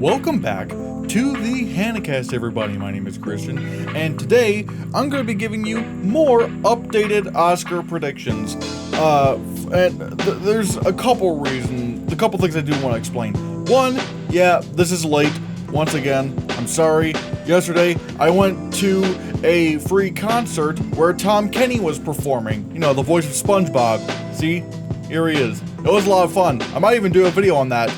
Welcome back to the Hannahcast, everybody. My name is Christian, and today I'm going to be giving you more updated Oscar predictions. There's a couple things I do want to explain. One, yeah, this is late. Once again, I'm sorry. Yesterday, I went to a free concert where Tom Kenny was performing. You know, the voice of SpongeBob. See? Here he is. It was a lot of fun. I might even do a video on that.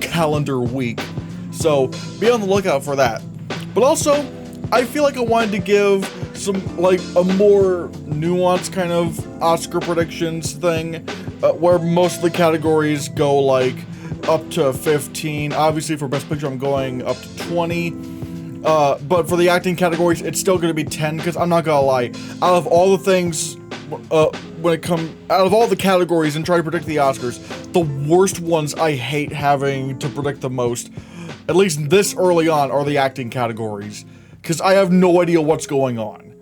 Calendar week. So be on the lookout for that. But also, I feel like I wanted to give some a more nuanced kind of Oscar predictions thing, where most of the categories go up to 15. Obviously, for Best Picture, I'm going up to 20. But for the acting categories, it's still going to be 10. Because I'm not gonna lie, out of all the things. Out of all the categories and try to predict the Oscars, the worst ones I hate having to predict the most, at least this early on, are the acting categories, because I have no idea what's going on.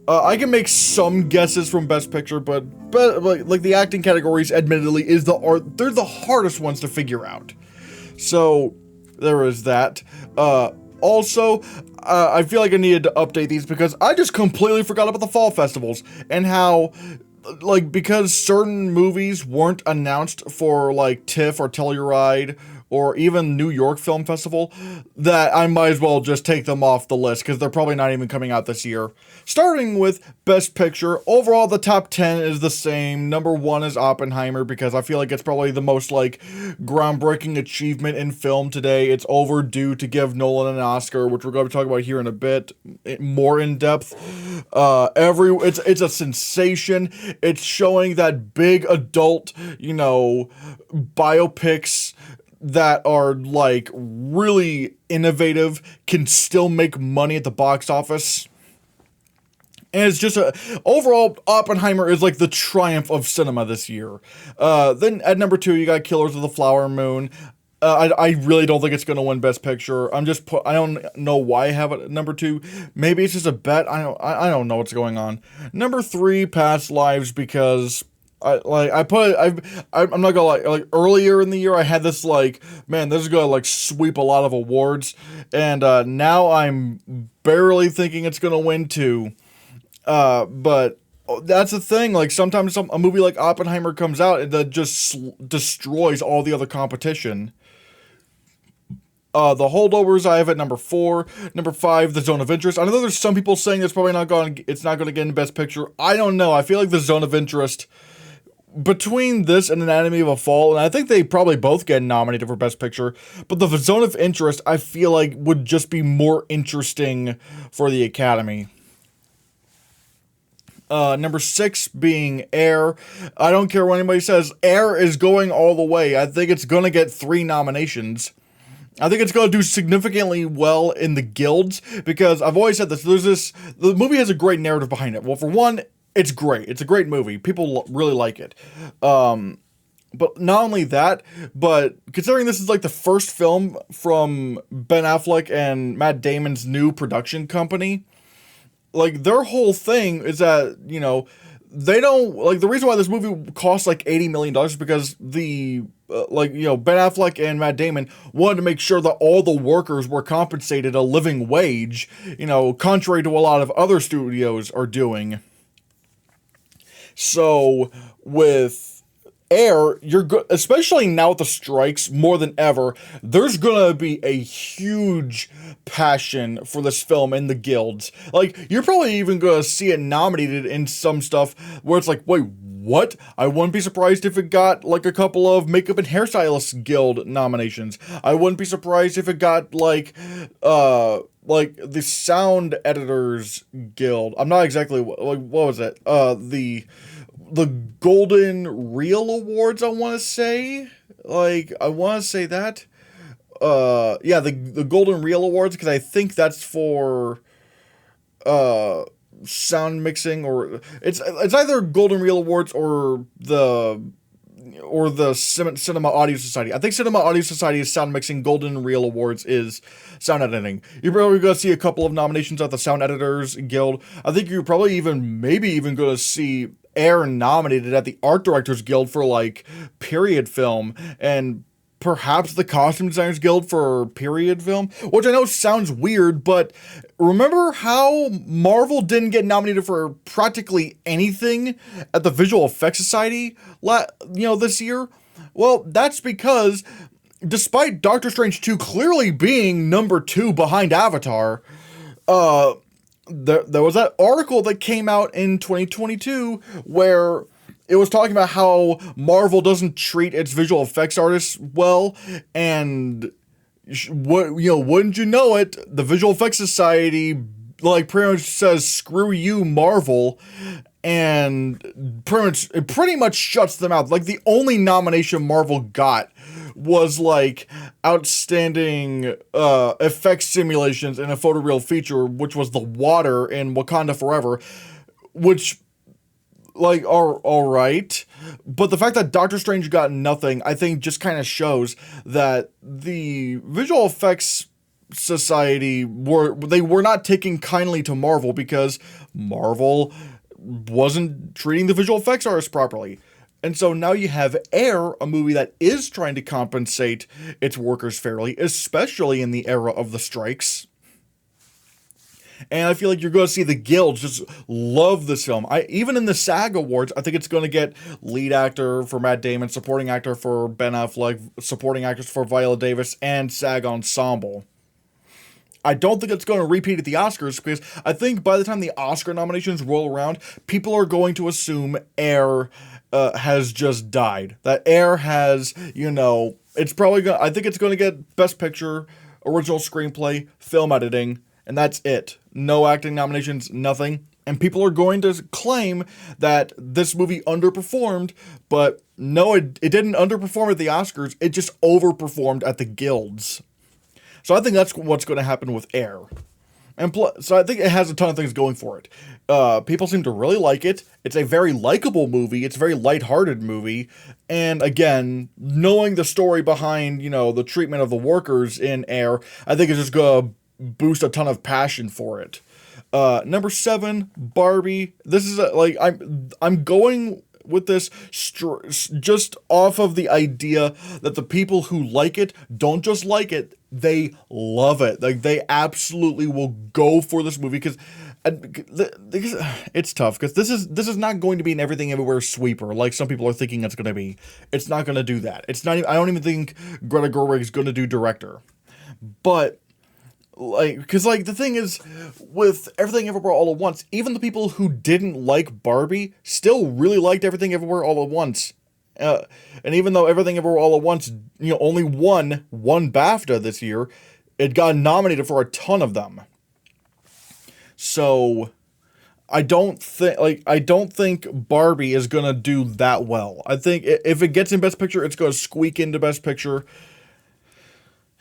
I can make some guesses from Best Picture, but the acting categories, admittedly, they're the hardest ones to figure out. So there is that. Also, I feel like I needed to update these because I just completely forgot about the fall festivals and how, because certain movies weren't announced for, TIFF or Telluride or even New York Film Festival, that I might as well just take them off the list because they're probably not even coming out this year. Starting with Best Picture, overall the top 10 is the same. Number 1 is Oppenheimer because I feel like it's probably the most, groundbreaking achievement in film today. It's overdue to give Nolan an Oscar, which we're going to talk about here in a bit, more in depth. It's a sensation. It's showing that big adult, biopics that are really innovative can still make money at the box office. And it's just overall, Oppenheimer is the triumph of cinema this year. Then at number 2, you got Killers of the Flower Moon. I really don't think it's going to win Best Picture. I don't know why I have it at number 2. Maybe it's just a bet. I don't know what's going on. Number 3, Past Lives, because I'm not gonna lie, earlier in the year I had this man, this is gonna sweep a lot of awards, and now I'm barely thinking it's gonna win too. But that's the thing, sometimes a movie like Oppenheimer comes out and that just destroys all the other competition. The Holdovers I have at number 4. Number 5, The Zone of Interest. I know there's some people saying it's not going to get in Best Picture. I don't know. I feel like The Zone of Interest, between this and Anatomy of a Fall, and I think they probably both get nominated for Best Picture, but the Zone of Interest, I feel like, would just be more interesting for the Academy. Number 6 being Air. I don't care what anybody says, Air is going all the way. I think it's going to get 3 nominations. I think it's going to do significantly well in the guilds, because I've always said this, the movie has a great narrative behind it. Well, for one, it's great. It's a great movie. People really like it. But not only that, but considering this is the first film from Ben Affleck and Matt Damon's new production company, their whole thing is that, they don't, the reason why this movie costs $80 million is because Ben Affleck and Matt Damon wanted to make sure that all the workers were compensated a living wage, contrary to what a lot of other studios are doing. So, with Air, especially now with the strikes, more than ever, there's gonna be a huge passion for this film in the guilds. You're probably even gonna see it nominated in some stuff where it's wait, what? I wouldn't be surprised if it got a couple of Makeup and Hairstylists Guild nominations. I wouldn't be surprised if it got the Sound Editors Guild. I'm not exactly what was it? The Golden Reel Awards, I want to say. I want to say that. Yeah, the Golden Reel Awards, because I think that's for sound mixing, or it's either Golden Reel Awards or the Cinema Audio Society. I think Cinema Audio Society is sound mixing, Golden Reel Awards is sound editing. You're probably going to see a couple of nominations at the Sound Editors Guild. I think you're probably maybe even going to see Air nominated at the Art Directors Guild for, like, period film, and perhaps the Costume Designers Guild for period film, which I know sounds weird, but remember how Marvel didn't get nominated for practically anything at the Visual Effects Society, this year? Well, that's because despite Doctor Strange 2 clearly being number 2 behind Avatar, there was that article that came out in 2022 where it was talking about how Marvel doesn't treat its visual effects artists well, and wouldn't you know it, the Visual Effects Society, like, pretty much says, screw you, Marvel, and pretty much shuts them out. Like, the only nomination Marvel got was, like, outstanding effects simulations in a photoreal feature, which was the water in Wakanda Forever, which, like, all right, but the fact that Doctor Strange got nothing, I think, just kind of shows that the Visual Effects Society were not taking kindly to Marvel, because Marvel wasn't treating the visual effects artists properly. And so now you have Air, a movie that is trying to compensate its workers fairly, especially in the era of the strikes. And I feel like you're going to see the guilds just love this film. Even in the SAG Awards, I think it's going to get lead actor for Matt Damon, supporting actor for Ben Affleck, supporting actress for Viola Davis, and SAG Ensemble. I don't think it's going to repeat at the Oscars, because I think by the time the Oscar nominations roll around, people are going to assume Air has just died. That Air has, it's probably going to, I think it's going to get Best Picture, Original Screenplay, Film Editing, and that's it. No acting nominations, nothing. And people are going to claim that this movie underperformed, but no, it didn't underperform at the Oscars, it just overperformed at the guilds. So I think that's what's going to happen with Air. And so I think it has a ton of things going for it. People seem to really like it. It's a very likable movie. It's a very lighthearted movie. And again, knowing the story behind, the treatment of the workers in Air, I think it's just going to boost a ton of passion for it. Number 7, Barbie. This is I'm going with this just off of the idea that the people who like it don't just like it, they love it. Like, they absolutely will go for this movie, because it's tough, because this is not going to be an Everything Everywhere sweeper like some people are thinking it's going to be. It's not going to do that. It's not even, I don't even think Greta Gerwig is going to do director. But because the thing is, with Everything Everywhere All at Once, even the people who didn't like Barbie still really liked Everything Everywhere All at Once. And even though Everything Everywhere All at Once, only won one BAFTA this year, it got nominated for a ton of them. So I don't think Barbie is gonna do that well. I think if it gets in Best Picture, it's gonna squeak into Best Picture.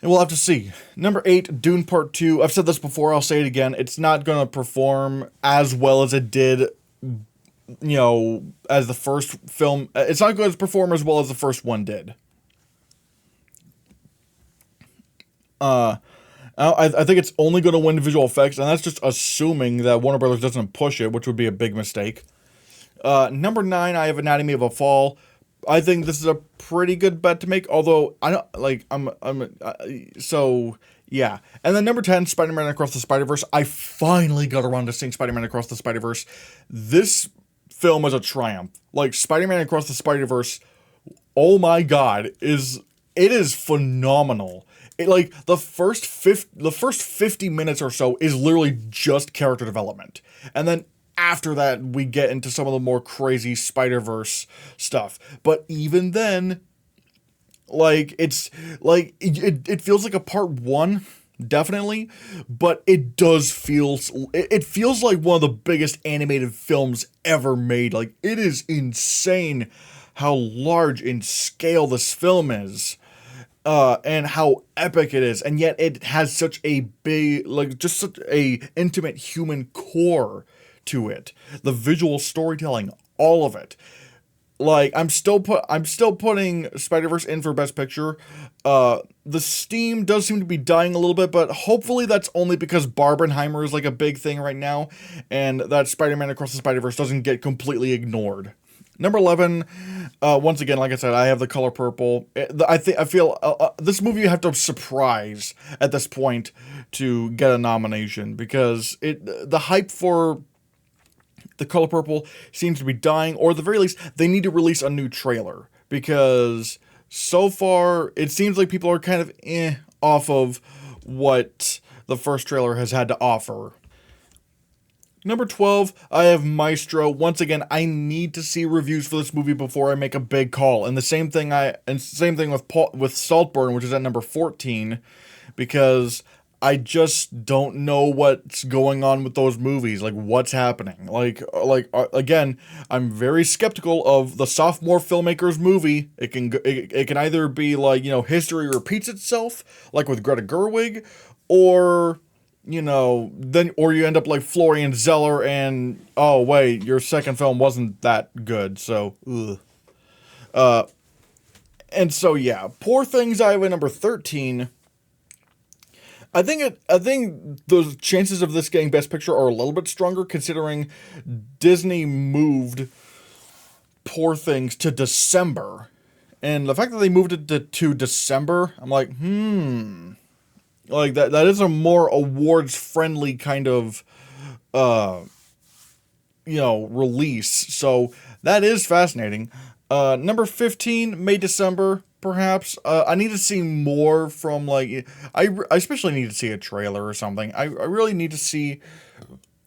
And we'll have to see. Number 8, Dune Part 2. I've said this before, I'll say it again. It's not going to perform as well as it did, as the first film. It's not going to perform as well as the first one did. I think it's only going to win visual effects, and that's just assuming that Warner Brothers doesn't push it, which would be a big mistake. Number 9, I have Anatomy of a Fall. I think this is a pretty good bet to make, although I don't so yeah. And then number 10, Spider-Man Across the Spider-Verse. I finally got around to seeing Spider-Man Across the Spider-Verse. This film is a triumph. Like, Spider-Man Across the Spider-Verse, oh my god, it is phenomenal. The first 50 minutes or so is literally just character development, and then after that, we get into some of the more crazy Spider-Verse stuff. But even then, it feels like a part 1, definitely, but it feels like one of the biggest animated films ever made. It is insane how large in scale this film is. And how epic it is, and yet it has such a big, just such a intimate human core to it. The visual storytelling, all of it. Like I'm still putting Spider-Verse in for Best Picture. The steam does seem to be dying a little bit, but hopefully that's only because Barbenheimer is like a big thing right now, and that Spider-Man Across the Spider-Verse doesn't get completely ignored. Number 11, once again, like I said, I have The Color Purple. I feel this movie you have to surprise at this point to get a nomination, because the hype for The Color Purple seems to be dying, or at the very least, they need to release a new trailer, because so far it seems like people are kind of off of what the first trailer has had to offer. Number 12, I have Maestro. Once again, I need to see reviews for this movie before I make a big call. And the same thing with Saltburn, which is at number 14, because I just don't know what's going on with those movies. Like, what's happening? Again, I'm very skeptical of the sophomore filmmaker's movie. It can either be like, history repeats itself, like with Greta Gerwig, or or you end up like Florian Zeller, and oh wait, your second film wasn't that good, so ugh. And so yeah, Poor Things I have at number 13. I think the chances of this getting Best Picture are a little bit stronger, considering Disney moved Poor Things to December, and the fact that they moved it to December, I'm like, like that is a more awards friendly kind of release. So that is fascinating. Number 15, May December, perhaps. I need to see more from, like, I especially need to see a trailer or something. I really need to see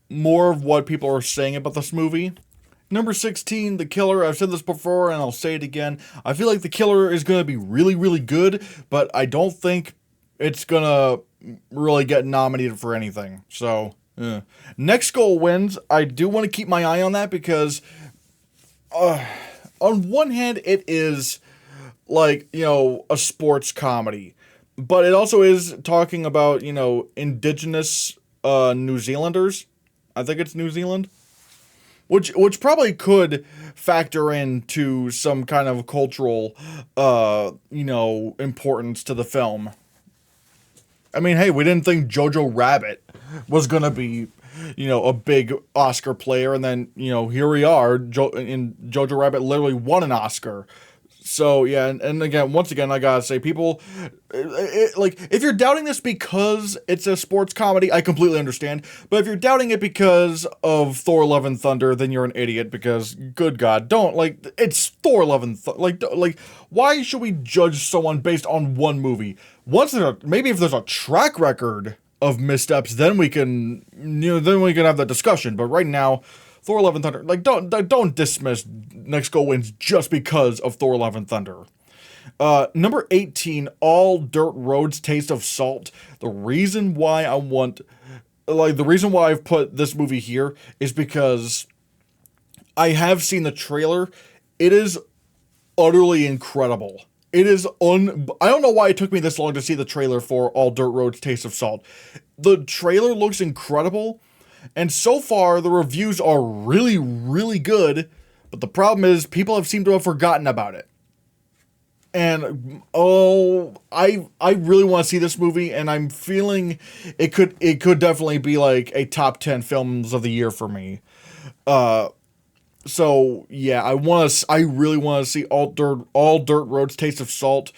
more of what people are saying about this movie. Number 16, The Killer. I've said this before and I'll say it again. I feel like The Killer is going to be really, really good, but I don't think it's gonna really get nominated for anything. So, Next Goal Wins. I do want to keep my eye on that, because on one hand, it is like, a sports comedy, but it also is talking about, indigenous New Zealanders. I think it's New Zealand. Which probably could factor into some kind of cultural, importance to the film. I mean, hey, we didn't think Jojo Rabbit was gonna be, a big Oscar player, and then, here we are. And Jojo Rabbit literally won an Oscar. So yeah, and again, once again, I gotta say, people, like, if you're doubting this because it's a sports comedy, I completely understand. But if you're doubting it because of Thor: Love and Thunder, then you're an idiot, because, good God, don't, like, it's Thor: Love and Thunder. Like, why should we judge someone based on one movie? Maybe if there's a track record of missteps, then we can, have that discussion. But right now, Thor: Love and Thunder, like, don't dismiss Next Goal Wins just because of Thor: Love and Thunder. Number 18, All Dirt Roads Taste of Salt. The reason why I've put this movie here is because I have seen the trailer. It is utterly incredible. It is I don't know why it took me this long to see the trailer for All Dirt Roads Taste of Salt. The trailer looks incredible, and so far the reviews are really, really good, but the problem is people have seemed to have forgotten about it. And I really want to see this movie, and I'm feeling it could definitely be like a top 10 films of the year for me. So yeah, I really want to see All Dirt Roads Taste of Salt.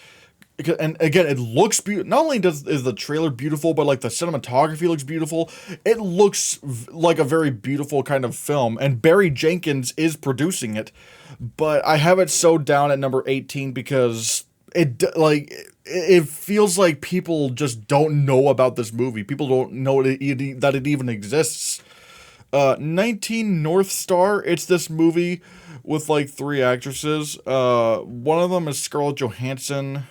And again, it looks beautiful. Not only is the trailer beautiful, but like the cinematography looks beautiful. It looks like a very beautiful kind of film, and Barry Jenkins is producing it. But I have it so down at number 18 because it feels like people just don't know about this movie. People don't know that it even exists. 19, North Star. It's this movie with like 3 actresses. One of them is Scarlett Johansson.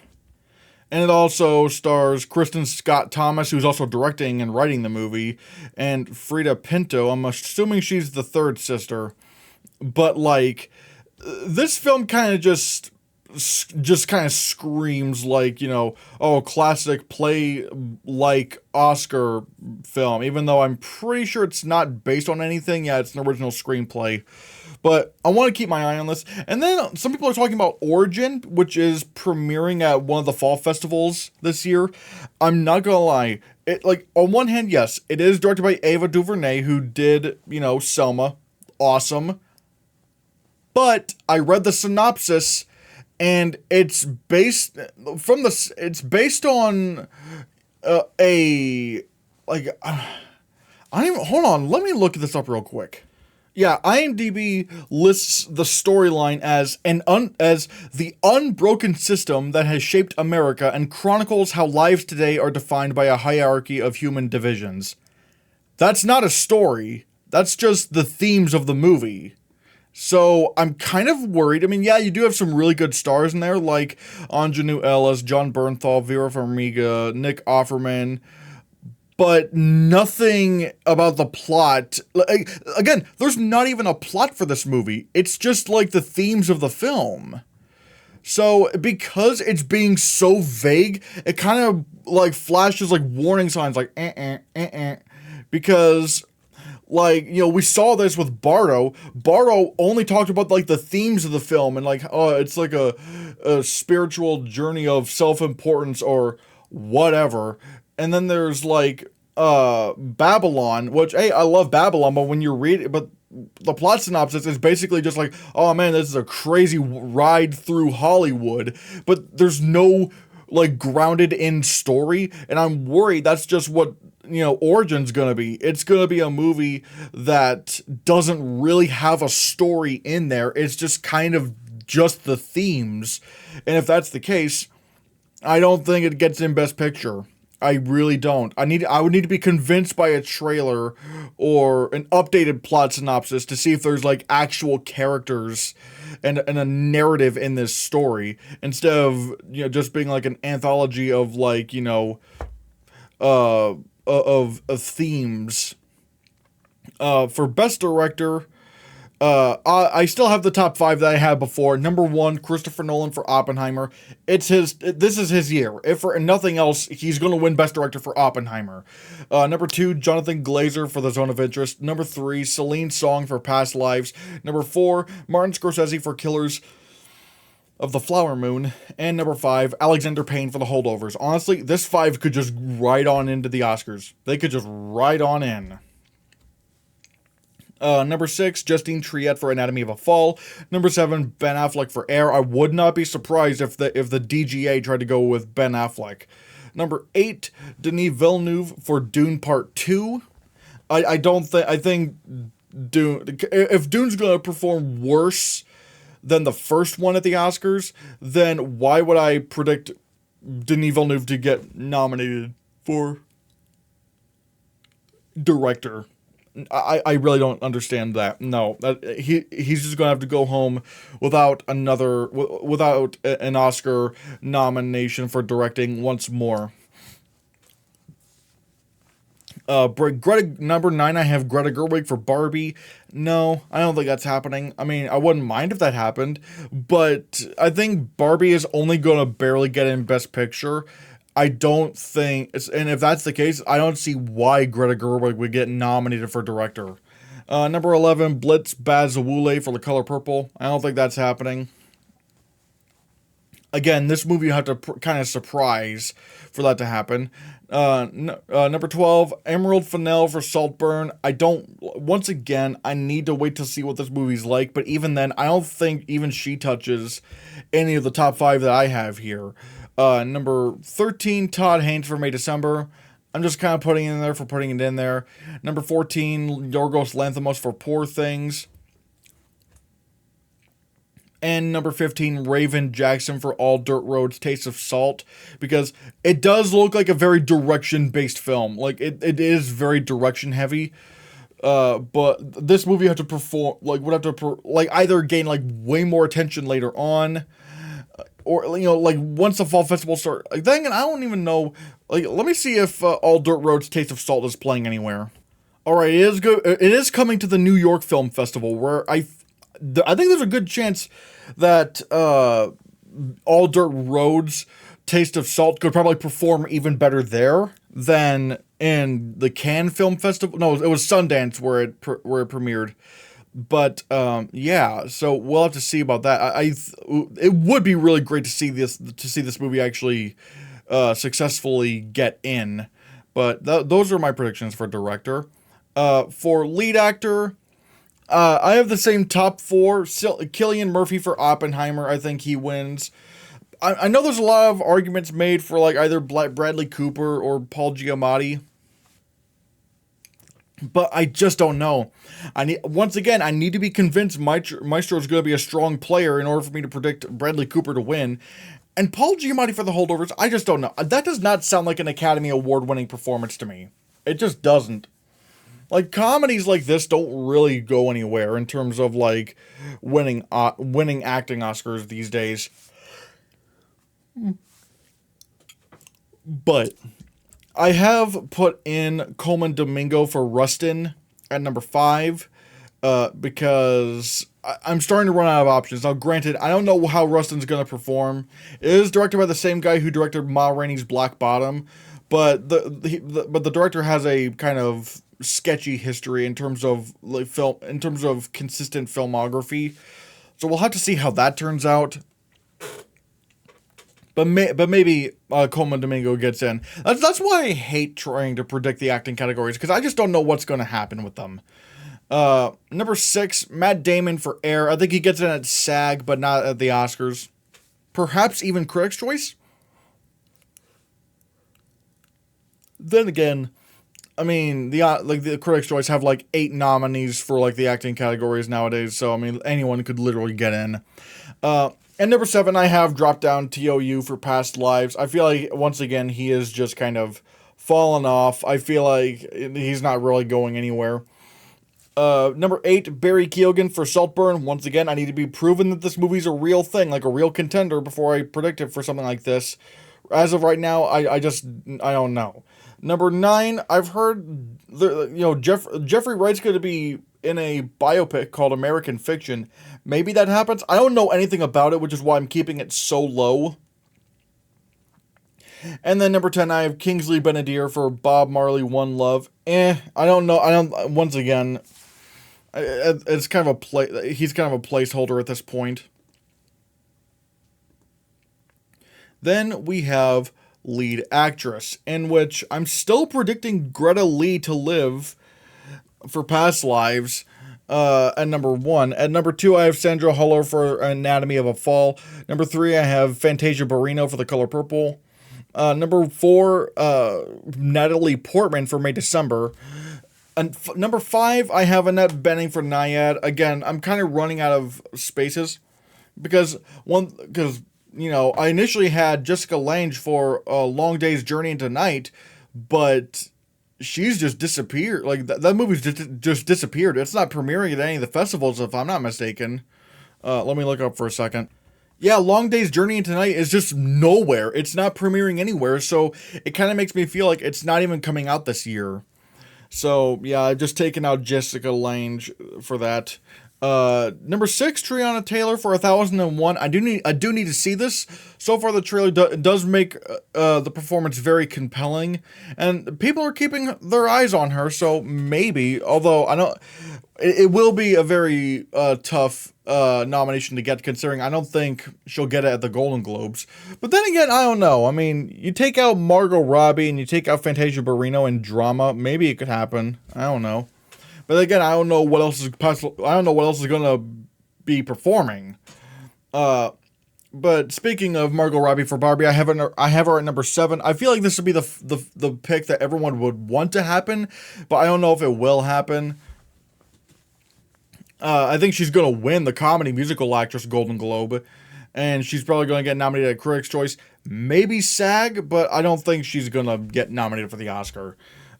And it also stars Kristen Scott Thomas, who's also directing and writing the movie, and Frida Pinto. I'm assuming she's the third sister. But, like, this film kind of just kind of screams like, classic play-like Oscar film. Even though I'm pretty sure it's not based on anything. Yeah, it's an original screenplay. But I want to keep my eye on this. And then some people are talking about Origin, which is premiering at one of the fall festivals this year. I'm not gonna lie. It, like, on one hand, yes, it is directed by Ava DuVernay, who did, Selma. Awesome. But I read the synopsis, and it's based on a, like, I don't even, hold on, let me look this up real quick. Yeah, IMDb lists the storyline as as the unbroken system that has shaped America and chronicles how lives today are defined by a hierarchy of human divisions. That's not a story. That's just the themes of the movie. So I'm kind of worried. I mean, yeah, you do have some really good stars in there, like Anjanou Ellis, John Bernthal, Vera Farmiga, Nick Offerman, but nothing about the plot. Like, again, there's not even a plot for this movie. It's just like the themes of the film. So because it's being so vague, it kind of like flashes like warning signs, like because, like, we saw this with Bardo. Bardo only talked about like the themes of the film and like, oh, it's like a spiritual journey of self-importance or whatever. And then there's like Babylon, which, hey, I love Babylon, but when you read it, but the plot synopsis is basically just like, oh man, this is a crazy ride through Hollywood, but there's no like grounded in story, and I'm worried that's just what Origin's gonna be. It's gonna be a movie that doesn't really have a story in there. It's just kind of just the themes, and if that's the case, I don't think it gets in Best Picture. I really don't. I would need to be convinced by a trailer or an updated plot synopsis to see if there's like actual characters and a narrative in this story, instead of just being like an anthology of like of themes. For Best Director, I still have the top 5 that I had before. Number 1, Christopher Nolan for Oppenheimer. This is his year. If for nothing else, he's going to win Best Director for Oppenheimer. Number 2, Jonathan Glazer for The Zone of Interest. Number 3, Celine Song for Past Lives. Number 4, Martin Scorsese for Killers of the Flower Moon. And number 5, Alexander Payne for The Holdovers. Honestly, this 5 could just ride on into the Oscars. They could just ride on in. Number 6, Justine Triet for Anatomy of a Fall. Number 7, Ben Affleck for Air. I would not be surprised if the DGA tried to go with Ben Affleck. Number 8, Denis Villeneuve for Dune Part 2. I think Dune, if Dune's going to perform worse than the first one at the Oscars, then why would I predict Denis Villeneuve to get nominated for director? I really don't understand that. No, he's just gonna have to go home without an Oscar nomination for directing once more. Number 9, I have Greta Gerwig for Barbie. No, I don't think that's happening. I mean, I wouldn't mind if that happened, but I think Barbie is only gonna barely get in Best Picture. I don't think, and if that's the case, I don't see why Greta Gerwig would get nominated for director. Number 11, Blitz Bazawule for The Color Purple. I don't think that's happening. Again, this movie you have to kind of surprise for that to happen. Number 12, Emerald Fennell for Saltburn. Once again, I need to wait to see what this movie's like, but even then, I don't think even she touches any of the top 5 that I have here. Number 13, Todd Haynes for May December. I'm just kind of putting it in there for putting it in there. Number 14, Yorgos Lanthimos for Poor Things. And number 15, Raven Jackson for All Dirt Roads, Taste of Salt, because it does look like a very direction-based film. Like, it is very direction-heavy. But this movie had to perform, like, would have to, either gain, way more attention later on, or, once the fall festival starts. Then I don't even know, let me see if All Dirt Roads, Taste of Salt is playing anywhere. Alright, it is coming to the New York Film Festival, where I think there's a good chance that All Dirt Roads, Taste of Salt could probably perform even better there than in the Cannes Film Festival. No, it was Sundance where it premiered. But yeah, so we'll have to see about that. It would be really great to see this movie actually successfully get in. But those are my predictions for director. For lead actor, I have the same top four. Cillian Murphy for Oppenheimer. I think he wins. I know there's a lot of arguments made for like either Bradley Cooper or Paul Giamatti, but I just don't know. I need to be convinced Maestro is going to be a strong player in order for me to predict Bradley Cooper to win. And Paul Giamatti for the holdovers, I just don't know. That does not sound like an Academy Award winning performance to me. It just doesn't. Like, comedies like this don't really go anywhere in terms of like winning acting Oscars these days. But I have put in Coleman Domingo for Rustin at number 5 because I'm starting to run out of options. Now, granted, I don't know how Rustin's going to perform. It is directed by the same guy who directed Ma Rainey's Black Bottom, but the director has a kind of sketchy history in terms of like consistent filmography. So we'll have to see how that turns out. But maybe Coleman Domingo gets in. That's why I hate trying to predict the acting categories, because I just don't know what's going to happen with them. Number 6, Matt Damon for Air. I think he gets in at SAG, but not at the Oscars. Perhaps even Critics' Choice? Then again, I mean, the Critics' Choice have like 8 nominees for like the acting categories nowadays, so I mean, anyone could literally get in. And number 7, I have dropped down TOU for Past Lives. I feel like, once again, he is just kind of fallen off. I feel like he's not really going anywhere. Number 8, Barry Keoghan for Saltburn. Once again, I need to be proven that this movie's a real thing, like a real contender, before I predict it for something like this. As of right now, I don't know. Number 9, I've heard, Jeffrey Wright's going to be in a biopic called American Fiction. Maybe that happens. I don't know anything about it, which is why I'm keeping it so low. And then number 10, I have Kingsley Benadir for Bob Marley, One Love. I don't know. Once again, it's kind of he's kind of a placeholder at this point. Then we have lead actress, in which I'm still predicting Greta Lee to live for Past Lives at number 1. At number 2, I have Sandra Huller for Anatomy of a Fall. Number 3, I have Fantasia Barrino for The Color Purple. Number 4, Natalie Portman for May December. And number 5, I have Annette Bening for Naiad. Again, I'm kind of running out of spaces because I initially had Jessica Lange for A Long Day's Journey into Night, but she's just disappeared. Like, that movie's just disappeared. It's not premiering at any of the festivals, if I'm not mistaken. Let me look up for a second. Yeah, Long Day's Journey into Night is just nowhere. It's not premiering anywhere, so it kind of makes me feel like it's not even coming out this year. So, yeah, I've just taken out Jessica Lange for that. Number 6, Triana Taylor for 1001. I do need to see this. So far, the trailer does make the performance very compelling, and people are keeping their eyes on her. So maybe, although I know it will be a very tough nomination to get, considering I don't think she'll get it at the Golden Globes. But then again, I don't know. I mean, you take out Margot Robbie and you take out Fantasia Barrino in drama, maybe it could happen. I don't know. But again, I don't know what else is possible. I don't know what else is going to be performing. But speaking of Margot Robbie for Barbie, I have her at number 7. I feel like this would be the pick that everyone would want to happen, but I don't know if it will happen. I think she's going to win the Comedy Musical Actress Golden Globe, and she's probably going to get nominated at Critics' Choice, maybe SAG, but I don't think she's going to get nominated for the Oscar.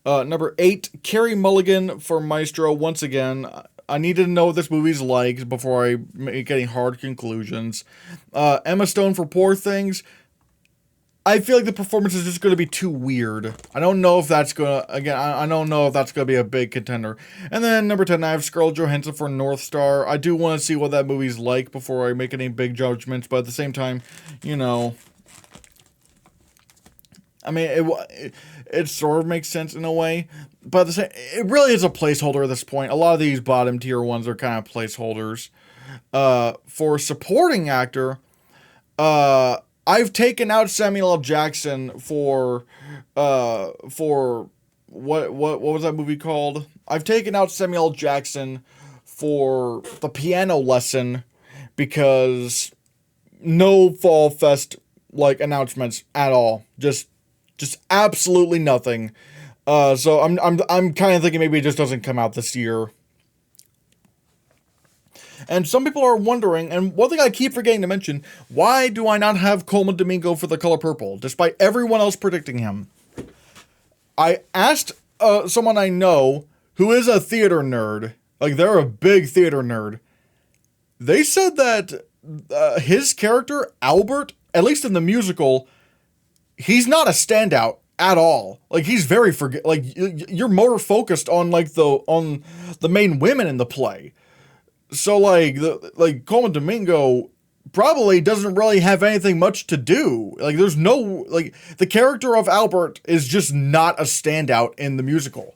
Number 8, Carey Mulligan for Maestro. Once again, I need to know what this movie's like before I make any hard conclusions. Emma Stone for Poor Things. I feel like the performance is just going to be too weird. I don't know if that's going to, again, I don't know if that's going to be a big contender. And then number 10, I have Scarlett Johansson for North Star. I do want to see what that movie's like before I make any big judgments, but at the same time, I mean, it sort of makes sense in a way, but the same, it really is a placeholder at this point. A lot of these bottom tier ones are kind of placeholders. For supporting actor, I've taken out Samuel L. Jackson for what was that movie called? I've taken out Samuel L. Jackson for The Piano Lesson because no Fall Fest like announcements at all. Just absolutely nothing. So I'm kind of thinking maybe it just doesn't come out this year. And some people are wondering, and one thing I keep forgetting to mention, why do I not have Coleman Domingo for The Color Purple, despite everyone else predicting him? I asked someone I know who is a theater nerd, like they're a big theater nerd. They said that his character, Albert, at least in the musical, he's not a standout at all. Like he's very you're more focused on like the main women in the play. So like Coleman Domingo probably doesn't really have anything much to do. Like there's no like the character of Albert is just not a standout in the musical.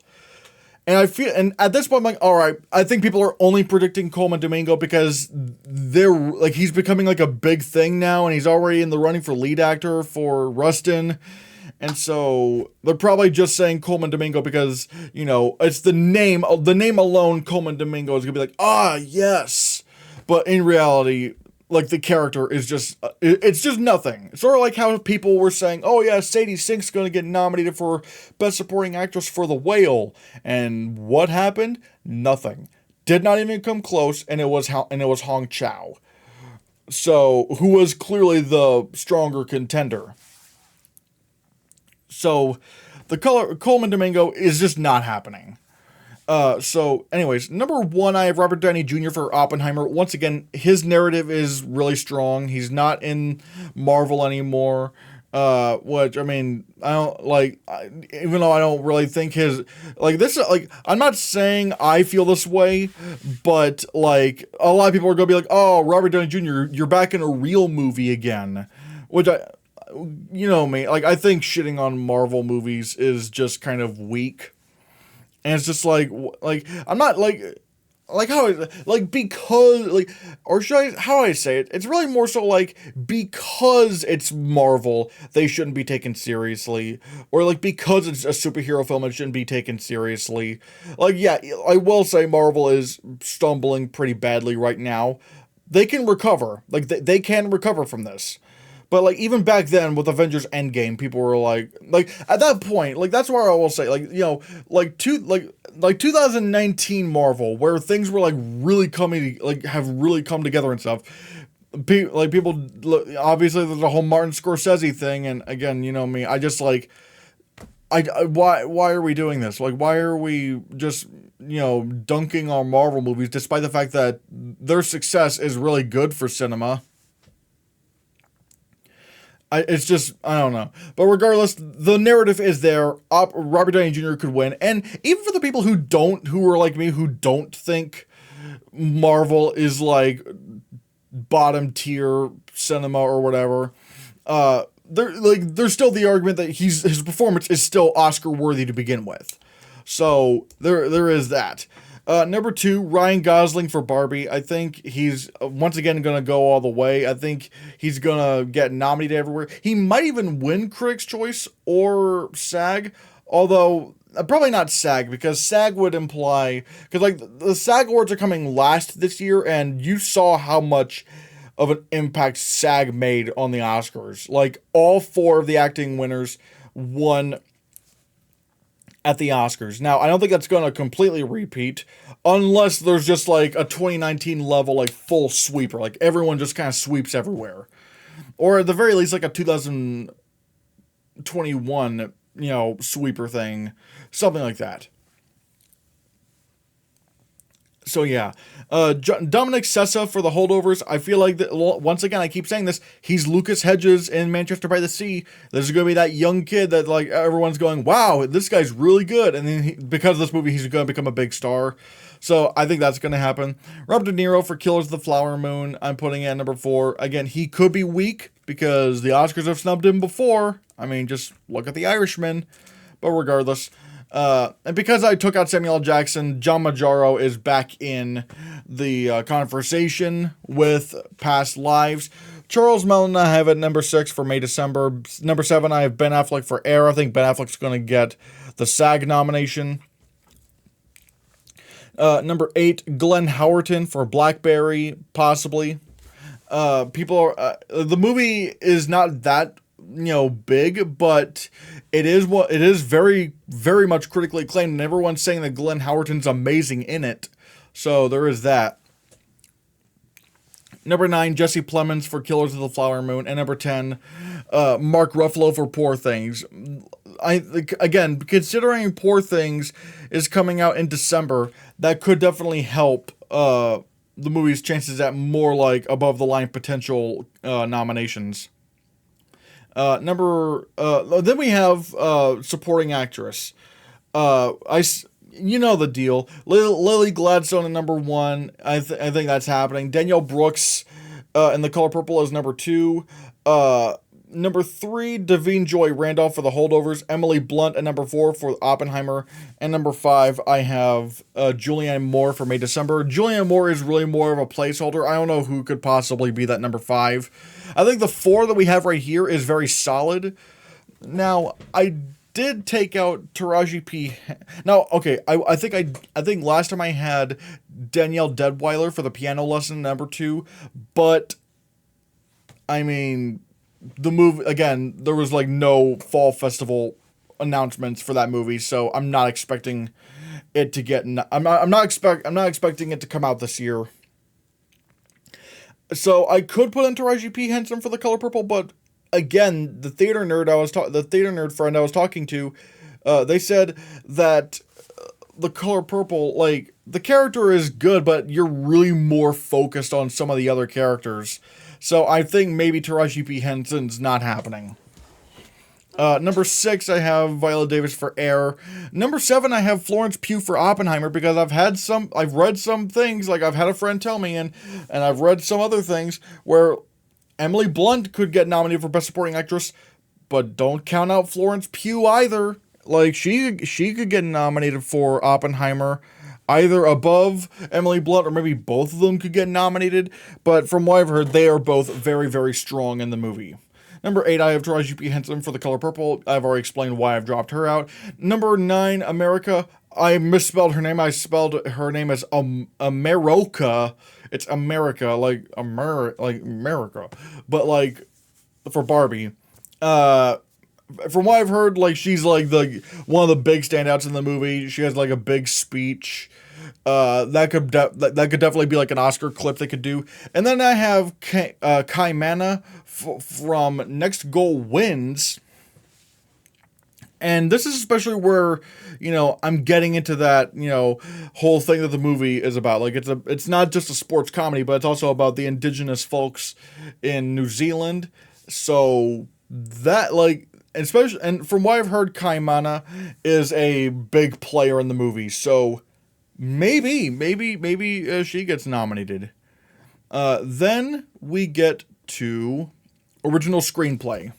And I feel, and at this point, I'm like, all right, I think people are only predicting Coleman Domingo because they're like he's becoming like a big thing now, and he's already in the running for lead actor for Rustin. And so they're probably just saying Coleman Domingo because, you know, it's the name alone, Coleman Domingo is going to be like, ah, yes. But in reality, like the character is just, it's just nothing. It's sort of like how people were saying, oh yeah, Sadie Sink's going to get nominated for Best Supporting Actress for The Whale. And what happened? Nothing. Did not even come close, and it was Hong Chow. So, who was clearly the stronger contender. So, Coleman Domingo is just not happening. So, anyways, number one, I have Robert Downey Jr. for Oppenheimer. Once again, his narrative is really strong. He's not in Marvel anymore. Which, I mean, I don't, like, even though I don't really think his, like, this, like, I'm not saying I feel this way, but, like, a lot of people are gonna be like, oh, Robert Downey Jr., you're back in a real movie again. Which you know me, like, I think shitting on Marvel movies is just kind of weak. And it's just like I'm not because, like, or should I, how do I say it? It's really more so like, because it's Marvel, they shouldn't be taken seriously. Or like, because it's a superhero film, it shouldn't be taken seriously. Like, yeah, I will say Marvel is stumbling pretty badly right now. They can recover. Like, they can recover from this. But, like, even back then, with Avengers Endgame, people were like, at that point, like, that's where I will say, like, you know, like 2019 Marvel, where things were, like, really have really come together and stuff. People, obviously, there's a whole Martin Scorsese thing, and again, you know me, I just, like, why are we doing this? Like, why are we just, you know, dunking on Marvel movies, despite the fact that their success is really good for cinema? It's just, I don't know. But regardless, the narrative is there. Robert Downey Jr. could win. And even for the people who are like me, who don't think Marvel is like bottom tier cinema or whatever, there's still the argument that his performance is still Oscar worthy to begin with. So there is that. Number two, Ryan Gosling for Barbie. I think he's once again going to go all the way. I think he's going to get nominated everywhere. He might even win Critics' Choice or SAG, although probably not SAG, because SAG would imply, because like the SAG Awards are coming last this year, and you saw how much of an impact SAG made on the Oscars. Like, all four of the acting winners won at the Oscars. Now, I don't think that's going to completely repeat, unless there's just like a 2019 level, like full sweeper, like everyone just kind of sweeps everywhere. Or at the very least, like a 2021, you know, sweeper thing, something like that. So yeah, Dominic Sessa for The Holdovers. I feel like that, once again, I keep saying this, he's Lucas Hedges in Manchester by the Sea. This is going to be that young kid that like everyone's going, wow, this guy's really good. And then because of this movie, he's going to become a big star. So I think that's going to happen. Robert De Niro for Killers of the Flower Moon. I'm putting it at number 4. Again, he could be weak because the Oscars have snubbed him before. I mean, just look at The Irishman. But regardless, and because I took out Samuel L. Jackson, John Majaro is back in the conversation with Past Lives. Charles Melton I have at number 6 for May, December. Number 7, I have Ben Affleck for Air. I think Ben Affleck's going to get the SAG nomination. Number 8, Glenn Howerton for Blackberry, possibly. The movie is not that big, but it is very, very much critically acclaimed, and everyone's saying that Glenn Howerton's amazing in it. So there is that. Number 9, Jesse Plemons for Killers of the Flower Moon, and number 10, Mark Ruffalo for Poor Things. Again, considering Poor Things is coming out in December, that could definitely help the movie's chances at more like above the line potential nominations. Then we have supporting actress. You know the deal. Lily Gladstone at number 1. I think that's happening. Danielle Brooks in The Color Purple is number 2. Number 3, Davine Joy Randolph for The Holdovers. Emily Blunt at number 4 for Oppenheimer. And number 5, I have Julianne Moore for May, December. Julianne Moore is really more of a placeholder. I don't know who could possibly be that number 5. I think the 4 that we have right here is very solid. Now, I did take out Taraji P. Now, okay, I think last time I had Danielle Deadweiler for The Piano Lesson, number 2, but I mean, the movie again, there was like no fall festival announcements for that movie, so I'm not expecting it to get. I'm not expecting it to come out this year. So I could put in Taraji P. Henson for The Color Purple, but again, the theater nerd friend I was talking to, they said that The Color Purple, like, the character is good, but you're really more focused on some of the other characters. So I think maybe Taraji P. Henson's not happening. Number 6, I have Viola Davis for Air. Number 7, I have Florence Pugh for Oppenheimer, because I've read some things, like I've had a friend tell me, and I've read some other things where Emily Blunt could get nominated for Best Supporting Actress, but don't count out Florence Pugh either. Like, she could get nominated for Oppenheimer, either above Emily Blunt, or maybe both of them could get nominated. But from what I've heard, they are both very, very strong in the movie. Number 8, I have Taraji P. Henson for The Color Purple. I've already explained why I've dropped her out. Number 9, America. I misspelled her name. I spelled her name as America. It's America, like America, but like for Barbie. From what I've heard, like, she's like one of the big standouts in the movie. She has like a big speech. That could definitely be like an Oscar clip they could do. And then I have Kai Mana from Next Goal Wins. And this is especially where, I'm getting into that, whole thing that the movie is about. Like, it's not just a sports comedy, but it's also about the indigenous folks in New Zealand. So that, like, especially, and from what I've heard, Kai Mana is a big player in the movie. So maybe she gets nominated. Then we get to original screenplay.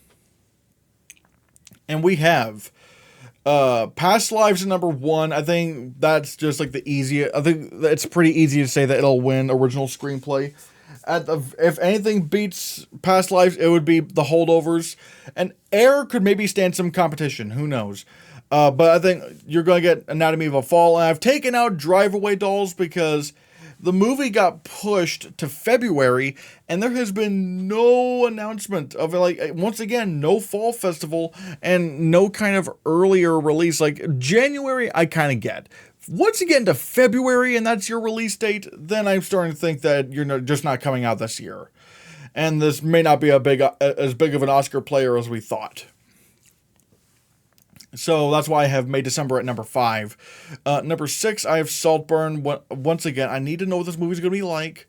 And we have Past Lives at number 1. I think that's just like the easiest. I think it's pretty easy to say that it'll win original screenplay. If anything beats Past Lives, it would be The Holdovers. And Air could maybe stand some competition. Who knows? But I think you're going to get Anatomy of a Fall. And I've taken out Drive Away Dolls because the movie got pushed to February, and there has been no announcement of it. Like, once again, no fall festival and no kind of earlier release. Like, January, I kind of get. Once you get into February and that's your release date, then I'm starting to think that you're just not coming out this year. And this may not be as big of an Oscar player as we thought. So that's why I have May, December at number 5. Number 6, I have Saltburn. Once again, I need to know what this movie's going to be like.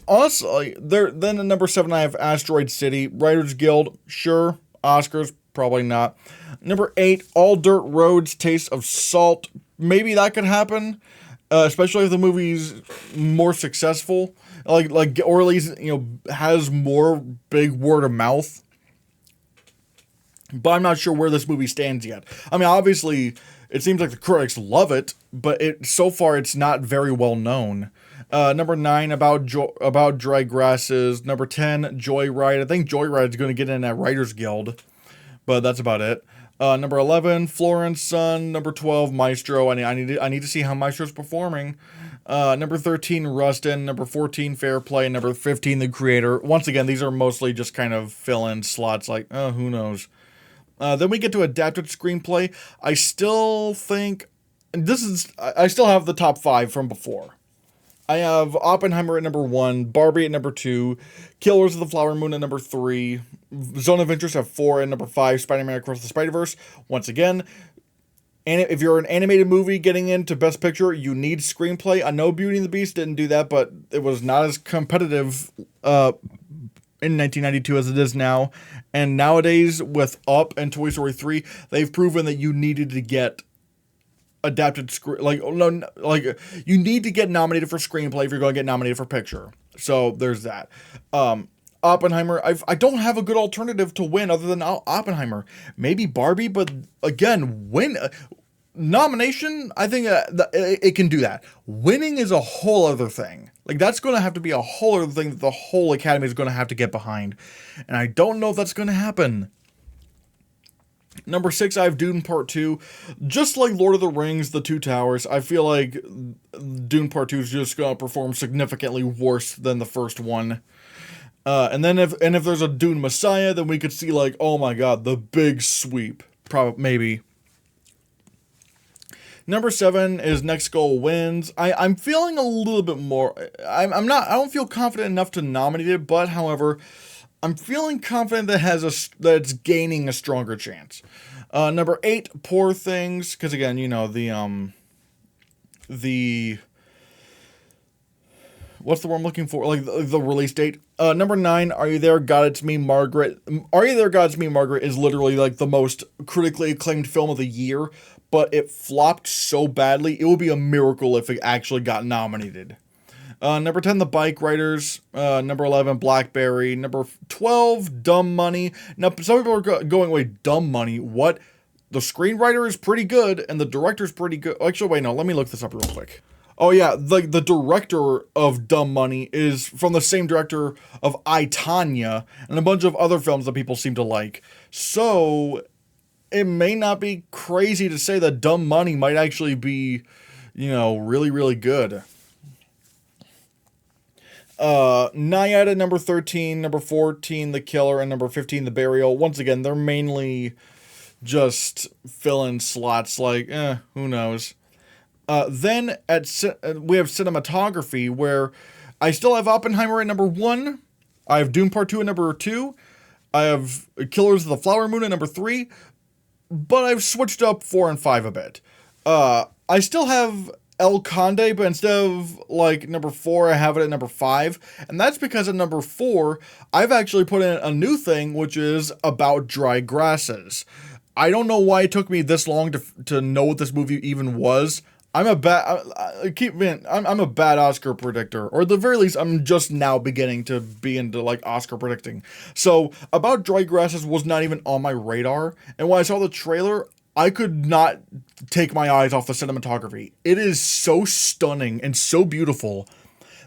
Honestly, then at number 7, I have Asteroid City. Writers Guild, sure. Oscars, probably not. Number 8, All Dirt Roads, Taste of Salt. Maybe that could happen, especially if the movie's more successful. Or at least, has more big word of mouth. but I'm not sure where this movie stands yet. I mean, obviously, it seems like the critics love it, but so far it's not very well known. Number 9, about dry grasses. Number 10, Joyride. I think Joyride is going to get in at Writers Guild, but that's about it. Number 11, Florence Son. Number 12, Maestro. I need to see how Maestro's performing. Number 13, Rustin. Number 14, Fair Play. Number 15, The Creator. Once again, these are mostly just kind of fill-in slots, like, who knows. Then we get to adapted screenplay. I still think I still have the top 5 from before. I have Oppenheimer at number 1, Barbie at number 2, Killers of the Flower Moon at number 3, Zone of Interest at 4, and number 5, Spider-Man Across the Spider-Verse. Once again, and if you're an animated movie getting into Best Picture, you need screenplay. I know Beauty and the Beast didn't do that, but it was not as competitive in 1992 as it is now. And nowadays, with Up and Toy Story 3, they've proven that you needed to get adapted you need to get nominated for screenplay if you're going to get nominated for picture. So there's that. Oppenheimer, I don't have a good alternative to win other than Oppenheimer. Maybe Barbie, but again, nomination, I think it can do that. Winning is a whole other thing. Like, that's going to have to be a whole other thing that the whole Academy is going to have to get behind. And I don't know if that's going to happen. Number 6, I have Dune Part 2. Just like Lord of the Rings, The Two Towers, I feel like Dune Part 2 is just going to perform significantly worse than the first one. And then if there's a Dune Messiah, then we could see, like, oh my god, the big sweep. Maybe. Number 7 is Next Goal Wins. I'm feeling a little bit more. I don't feel confident enough to nominate it, but however, I'm feeling confident that it's gaining a stronger chance. Number 8, Poor Things, because again, you know, the what's the word I'm looking for? Like the release date. Number 9, Are You There, God It's Me, Margaret. Are You There, God It's Me, Margaret is literally like the most critically acclaimed film of the year, but it flopped so badly, it would be a miracle if it actually got nominated. Number 10, The Bike Riders. Number 11, Blackberry. Number 12, Dumb Money. Now, some people are going, wait, Dumb Money? What? The screenwriter is pretty good, and the director's pretty good. Actually, wait, no, let me look this up real quick. Oh, yeah, the director of Dumb Money is from the same director of I, Tonya, and a bunch of other films that people seem to like. So, it may not be crazy to say that Dumb Money might actually be, you know, really, really good. Naiad at number 13, number 14, The Killer, and number 15, The Burial. Once again, they're mainly just fill-in slots, like, who knows. Then we have cinematography, where I still have Oppenheimer at number 1. I have Dune Part 2 at number 2. I have Killers of the Flower Moon at number 3. But I've switched up 4 and 5 a bit. I still have El Conde, but instead of like number 4, I have it at number 5. And that's because at number 4, I've actually put in a new thing, which is About Dry Grasses. I don't know why it took me this long to know what this movie even was. I'm a bad Oscar predictor, or at the very least, I'm just now beginning to be into like Oscar predicting. So About Dry Grasses was not even on my radar, and when I saw the trailer, I could not take my eyes off the cinematography. It is so stunning and so beautiful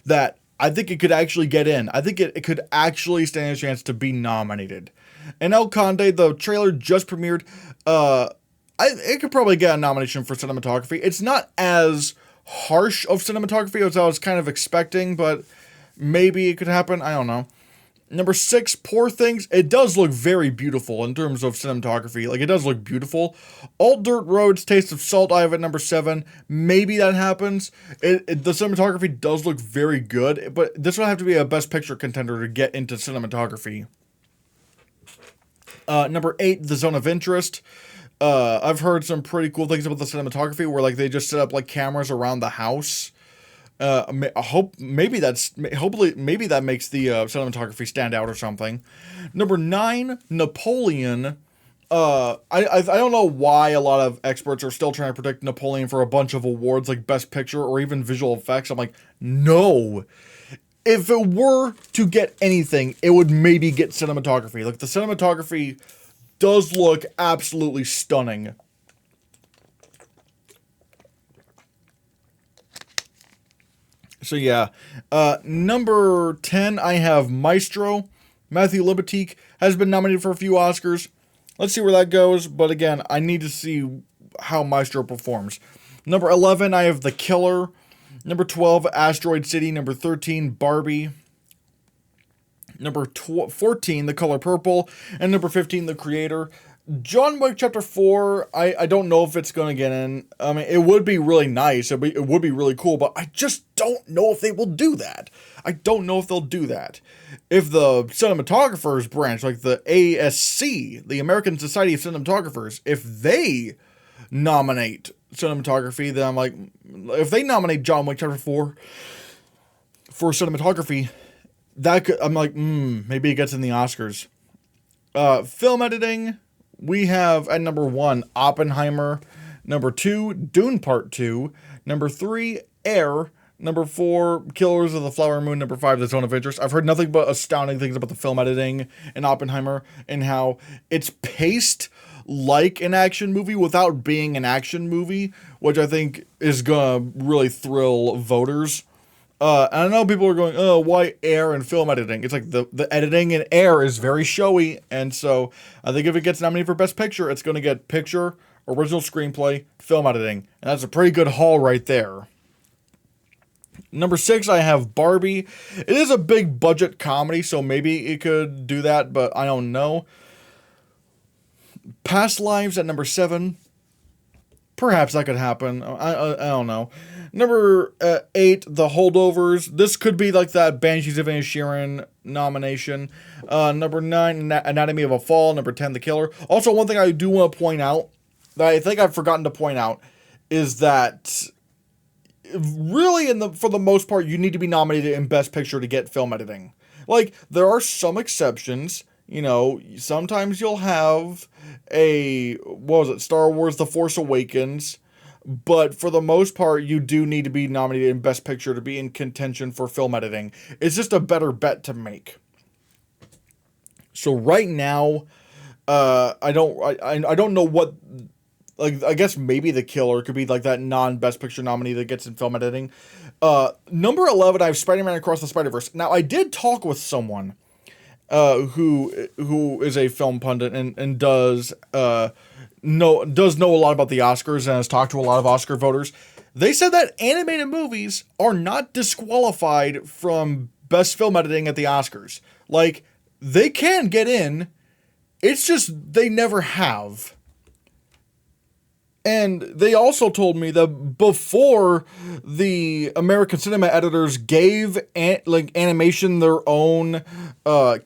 that I think it could actually get in. I think it could actually stand a chance to be nominated. And El Conde, the trailer just premiered. It could probably get a nomination for cinematography. It's not as harsh of cinematography as I was kind of expecting, but maybe it could happen. I don't know. Number 6, Poor Things. It does look very beautiful in terms of cinematography. Like, it does look beautiful. All Dirt Roads, Taste of Salt, I have at number 7. Maybe that happens. The cinematography does look very good, but this would have to be a Best Picture contender to get into cinematography. Number 8, The Zone of Interest. I've heard some pretty cool things about the cinematography, where like they just set up like cameras around the house. Maybe that makes the cinematography stand out or something. Number 9, Napoleon. I don't know why a lot of experts are still trying to predict Napoleon for a bunch of awards like Best Picture or even visual effects. I'm like, no. If it were to get anything, it would maybe get cinematography. Like, the cinematography does look absolutely stunning. So yeah, number 10, I have Maestro. Matthew Libatique has been nominated for a few Oscars. Let's see where that goes, but again, I need to see how Maestro performs. Number 11, I have The Killer. Number 12, Asteroid City. Number 13, Barbie. Number 14, The Color Purple. And number 15, The Creator. John Wick Chapter 4, I don't know if it's going to get in. I mean, it would be really nice. It would be really cool, but I just don't know if they will do that. I don't know if they'll do that. If the cinematographers branch, like the ASC, the American Society of Cinematographers, if they nominate cinematography, then I'm like, if they nominate John Wick Chapter 4 for cinematography, that could, I'm like, maybe it gets in the Oscars. Film editing, we have at number 1, Oppenheimer. Number 2, Dune Part 2. Number 3, Air. Number 4, Killers of the Flower Moon. Number 5, The Zone of Interest. I've heard nothing but astounding things about the film editing in Oppenheimer and how it's paced like an action movie without being an action movie, which I think is gonna really thrill voters. And I know people are going, oh, why Air and film editing? It's like the editing in Air is very showy, and so I think if it gets nominated for Best Picture, it's going to get picture, original screenplay, film editing, and that's a pretty good haul right there. Number 6, I have Barbie. It is a big budget comedy, so maybe it could do that, but I don't know. Past Lives at number 7. Perhaps that could happen. I don't know. Number 8, The Holdovers. This could be like that Banshees of Inisherin nomination. Number 9, Anatomy of a Fall. Number 10, The Killer. Also, one thing I do want to point out, that I think I've forgotten to point out, is that really, for the most part, you need to be nominated in Best Picture to get film editing. Like, there are some exceptions. You know, sometimes you'll have Star Wars The Force Awakens, but for the most part, you do need to be nominated in Best Picture to be in contention for film editing. It's just a better bet to make. So right now, I don't know what, like, I guess maybe The Killer could be like that non-Best Picture nominee that gets in film editing. Number 11, I have Spider-Man Across the Spider-Verse. Now, I did talk with someone who is a film pundit and does know a lot about the Oscars and has talked to a lot of Oscar voters. They said that animated movies are not disqualified from Best Film Editing at the Oscars. Like, they can get in, it's just they never have. And they also told me that before the American Cinema Editors gave animation their own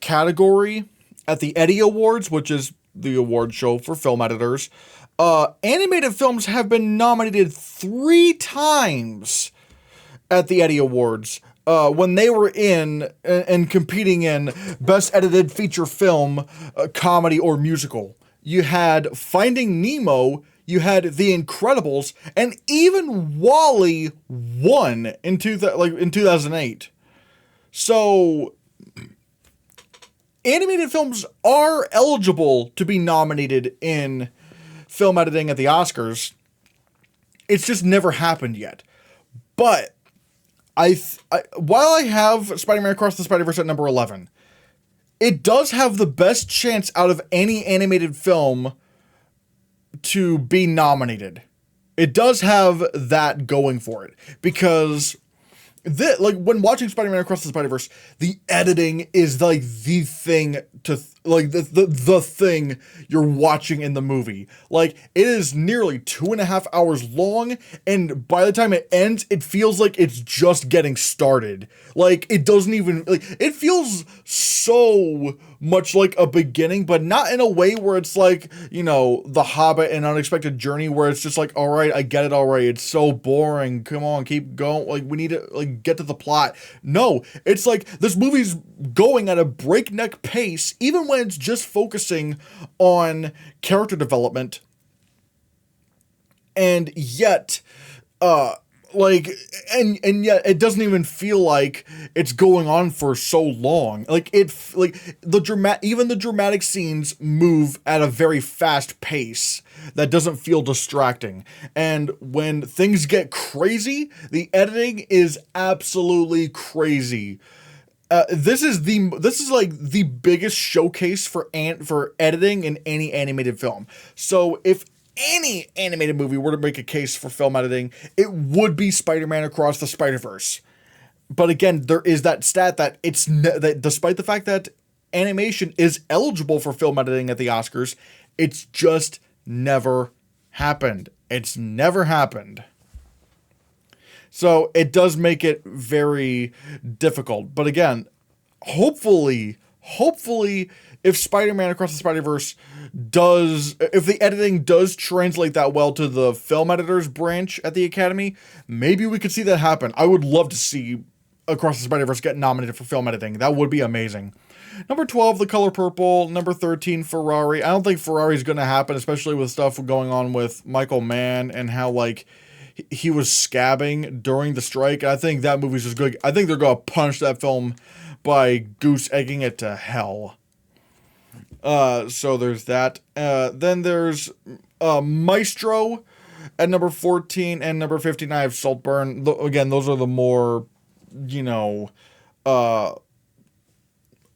category at the Eddie Awards, which is the award show for film editors, animated films have been nominated 3 times at the Eddie Awards when they were in and competing in Best Edited Feature Film, Comedy, or Musical. You had Finding Nemo, you had The Incredibles, and even WALL-E won in 2008. So, animated films are eligible to be nominated in film editing at the Oscars. It's just never happened yet. But while I have Spider-Man Across the Spider-Verse at number 11, it does have the best chance out of any animated film to be nominated. It does have that going for it, because when watching Spider-Man Across the Spider-Verse, the editing is like the thing to the thing you're watching in the movie. Like, it is nearly 2.5 hours long, and by the time it ends, it feels like it's just getting started. Like, it doesn't even, it feels so much like a beginning, but not in a way where it's like, The Hobbit and Unexpected Journey, where it's just like, all right, I get it already. It's so boring. Come on, keep going. Like, we need to get to the plot. No, it's like this movie's going at a breakneck pace, even when it's just focusing on character development. And yet, like, and yet it doesn't even feel like it's going on for so long. Like even the dramatic scenes move at a very fast pace that doesn't feel distracting. And when things get crazy, the editing is absolutely crazy. This is like the biggest showcase for editing in any animated film. So if any animated movie were to make a case for film editing, it would be Spider-Man Across the Spider-Verse. But again, there is that stat that that despite the fact that animation is eligible for film editing at the Oscars, it's just never happened. It's never happened. So it does make it very difficult. But again, hopefully, if Spider-Man Across the Spider-Verse if the editing does translate that well to the film editors branch at the Academy, maybe we could see that happen. I would love to see Across the Spider-Verse get nominated for film editing. That would be amazing. Number 12, The Color Purple. Number 13, Ferrari. I don't think Ferrari's going to happen, especially with stuff going on with Michael Mann and how, like, he was scabbing during the strike. I think that movie's just good. I think they're going to punch that film by goose egging it to hell. So there's that. Then there's Maestro at number 14 and number 15. I have Saltburn. Again, those are the more,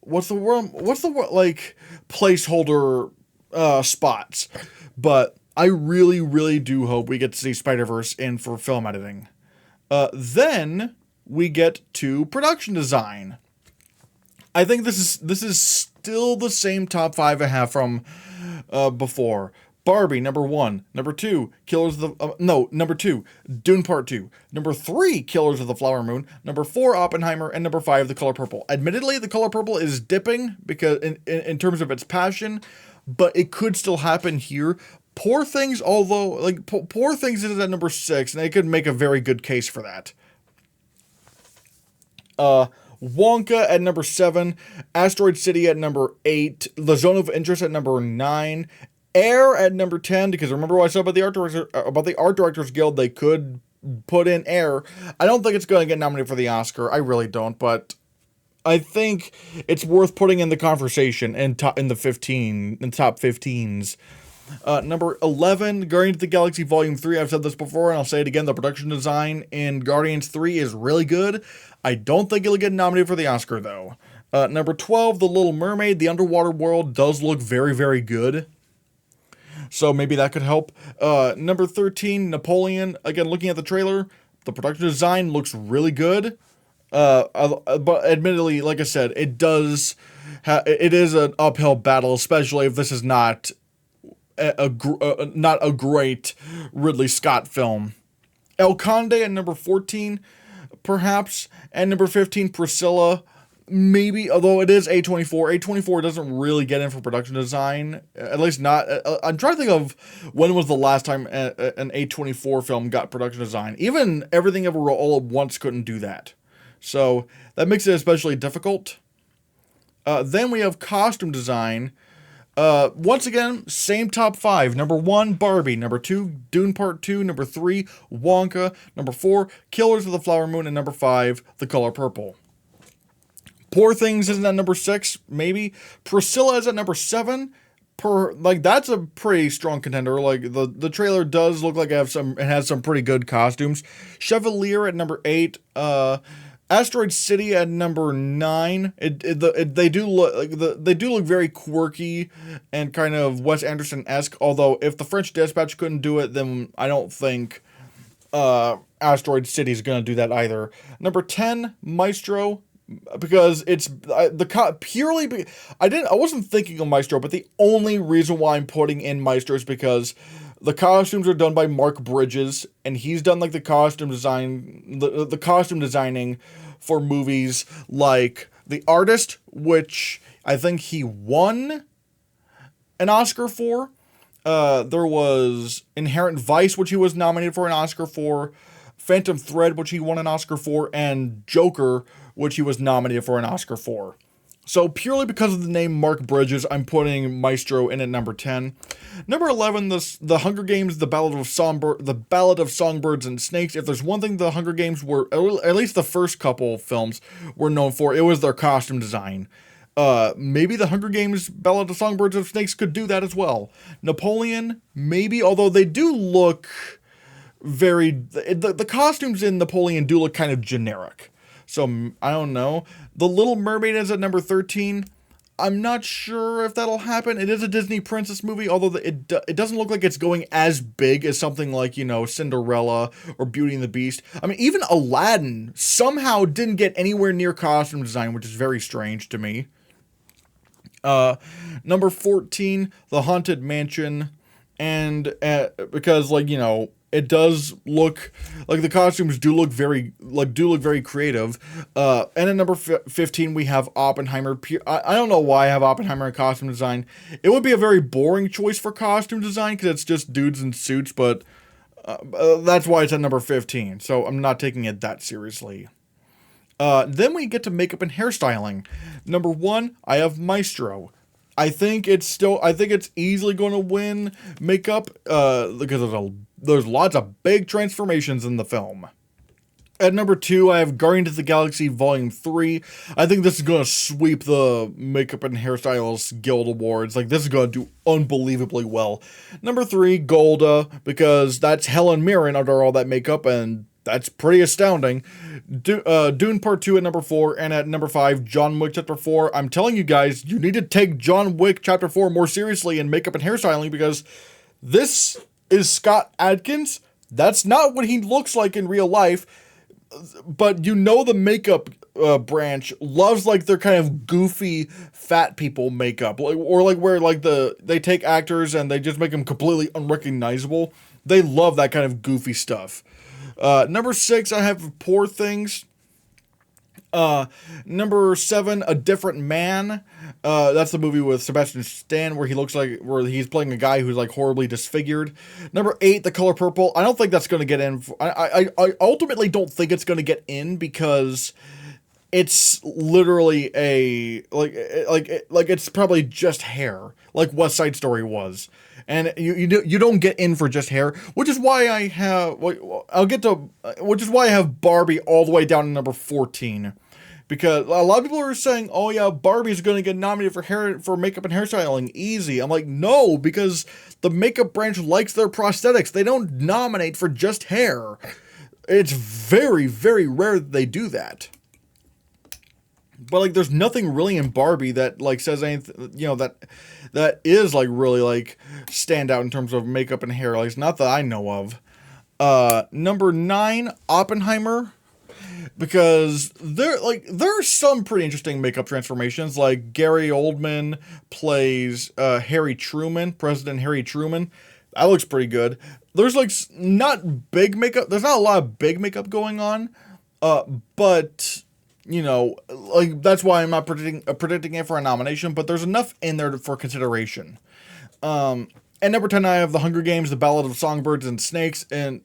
what's the word like placeholder spots. But I really, really do hope we get to see Spider-Verse in for film editing. Then we get to production design. I think this is still the same top 5 I have from before. Barbie, number 1. Number 2, number 2, Dune Part 2. Number 3, Killers of the Flower Moon. Number 4, Oppenheimer. And number 5, The Color Purple. Admittedly, The Color Purple is dipping because in terms of its passion, but it could still happen here. Poor Things, although, like, Poor Things is at number 6, and they could make a very good case for that. Wonka at number 7, Asteroid City at number 8, The Zone of Interest at number 9, Air at number 10, because remember what I said about the Art Directors Guild, they could put in Air. I don't think it's going to get nominated for the Oscar, I really don't, but I think it's worth putting in the conversation in top 15s. Number 11, Guardians of the Galaxy Volume 3. I've said this before, and I'll say it again. The production design in Guardians 3 is really good. I don't think it'll get nominated for the Oscar, though. Number 12, The Little Mermaid. The underwater world does look very, very good. So maybe that could help. Number 13, Napoleon. Again, looking at the trailer, the production design looks really good. But admittedly, like I said, it is an uphill battle, especially if this is not a great Ridley Scott film. El Conde at number 14, perhaps, and number 15, Priscilla, maybe, although it is A24. A24 doesn't really get in for production design, at least not, I'm trying to think of when was the last time an A24 film got production design. Even Everything Everywhere All at Once couldn't do that. So that makes it especially difficult. Then we have costume design. Once again, same top 5. Number 1, Barbie. Number 2, Dune Part 2. Number 3, Wonka. Number 4, Killers of the Flower Moon. And number 5, The Color Purple. Poor Things isn't at number 6, maybe. Priscilla is at number 7. That's a pretty strong contender. Like, the trailer does look like it has some pretty good costumes. Chevalier at number 8. Asteroid City at number 9. They do look very quirky and kind of Wes Anderson-esque. Although if the French Dispatch couldn't do it, then I don't think Asteroid City is going to do that either. Number 10, Maestro, because it's I wasn't thinking of Maestro, but the only reason why I'm putting in Maestro is because the costumes are done by Mark Bridges, and he's done like the costume design, the costume designing for movies like The Artist, which I think he won an Oscar for. There was Inherent Vice, which he was nominated for an Oscar for. Phantom Thread, which he won an Oscar for, and Joker, which he was nominated for an Oscar for. So purely because of the name Mark Bridges, I'm putting Maestro in at number 10. Number 11, the Hunger Games, the Ballad of Songbirds and Snakes. If there's one thing the Hunger Games were, at least the first couple films, were known for, it was their costume design. Maybe the Hunger Games, Ballad of Songbirds and Snakes could do that as well. Napoleon, maybe, although they do look the costumes in Napoleon do look kind of generic. So, I don't know. The Little Mermaid is at number 13. I'm not sure if that'll happen. It is a Disney princess movie, although it doesn't look like it's going as big as something like, Cinderella or Beauty and the Beast. I mean, even Aladdin somehow didn't get anywhere near costume design, which is very strange to me. Number 14, The Haunted Mansion. And because, it does look like the costumes do look very creative. And at number 15, we have Oppenheimer. I don't know why I have Oppenheimer in costume design. It would be a very boring choice for costume design because it's just dudes in suits, but that's why it's at number 15. So I'm not taking it that seriously. Then we get to makeup and hairstyling. Number 1, I have Maestro. I think it's easily going to win makeup because there's lots of big transformations in the film. At number 2, I have Guardians of the Galaxy Volume 3. I think this is going to sweep the Makeup and Hairstylists Guild Awards. This is going to do unbelievably well. Number 3, Golda, because that's Helen Mirren under all that makeup, and that's pretty astounding. Dune Part 2 at number 4, and at number 5, John Wick Chapter 4. I'm telling you guys, you need to take John Wick Chapter 4 more seriously in makeup and hairstyling, because this is Scott Adkins. That's not what he looks like in real life, but the makeup branch loves their kind of goofy fat people makeup, or where they take actors and they just make them completely unrecognizable. They love that kind of goofy stuff. Number 6, I have Poor Things. Number 7, A Different Man. That's the movie with Sebastian Stan where he's playing a guy who's horribly disfigured. Number 8, The Color Purple. I don't think that's going to get in. I ultimately don't think it's going to get in because it's literally it's probably just hair, like West Side Story was. And you don't get in for just hair, which is why I have Barbie all the way down to number 14, because a lot of people are saying, "Oh yeah, Barbie's going to get nominated for makeup and hairstyling, easy." I'm like, no, because the makeup branch likes their prosthetics. They don't nominate for just hair. It's very, very rare that they do that. But there's nothing really in Barbie that says anything, that is really stand out in terms of makeup and hair. It's not that I know of. Number 9, Oppenheimer, because there are some pretty interesting makeup transformations. Gary Oldman plays Harry Truman, President Harry Truman. That looks pretty good. There's not big makeup. There's not a lot of big makeup going on, but. That's why I'm not predicting it for a nomination, but there's enough in there for consideration. And number 10, I have The Hunger Games, The Ballad of Songbirds and Snakes, and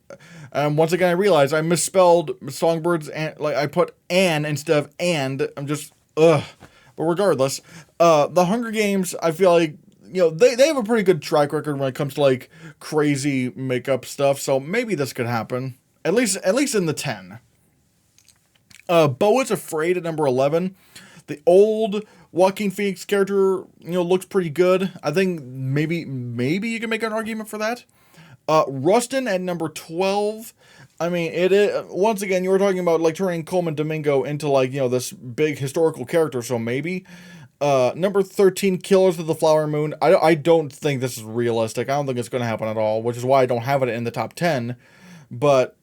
once again I realized I misspelled Songbirds, and I put "an" instead of "and." I'm just But regardless, The Hunger Games, I feel like they have a pretty good track record when it comes to crazy makeup stuff, so maybe this could happen at least in the 10. Beau is Afraid at number 11. The old Joaquin Phoenix character, looks pretty good. I think maybe you can make an argument for that. Rustin at number 12. I mean, it is, once again, you were talking about turning Coleman Domingo into this big historical character, so maybe. Number 13, Killers of the Flower Moon. I don't think this is realistic. I don't think it's going to happen at all, which is why I don't have it in the top 10. But,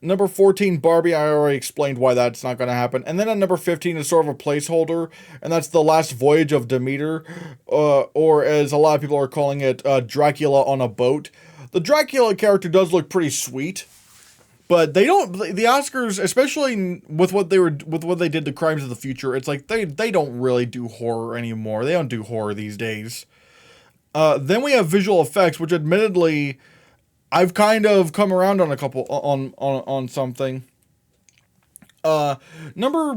Number 14, Barbie, I already explained why that's not going to happen. And then at number 15 is sort of a placeholder, and that's The Last Voyage of Demeter, or as a lot of people are calling it, Dracula on a Boat. The Dracula character does look pretty sweet, but the Oscars, especially with what they did to Crimes of the Future, it's they don't really do horror anymore. They don't do horror these days. Then we have visual effects, which admittedly I've kind of come around on a couple on something. Number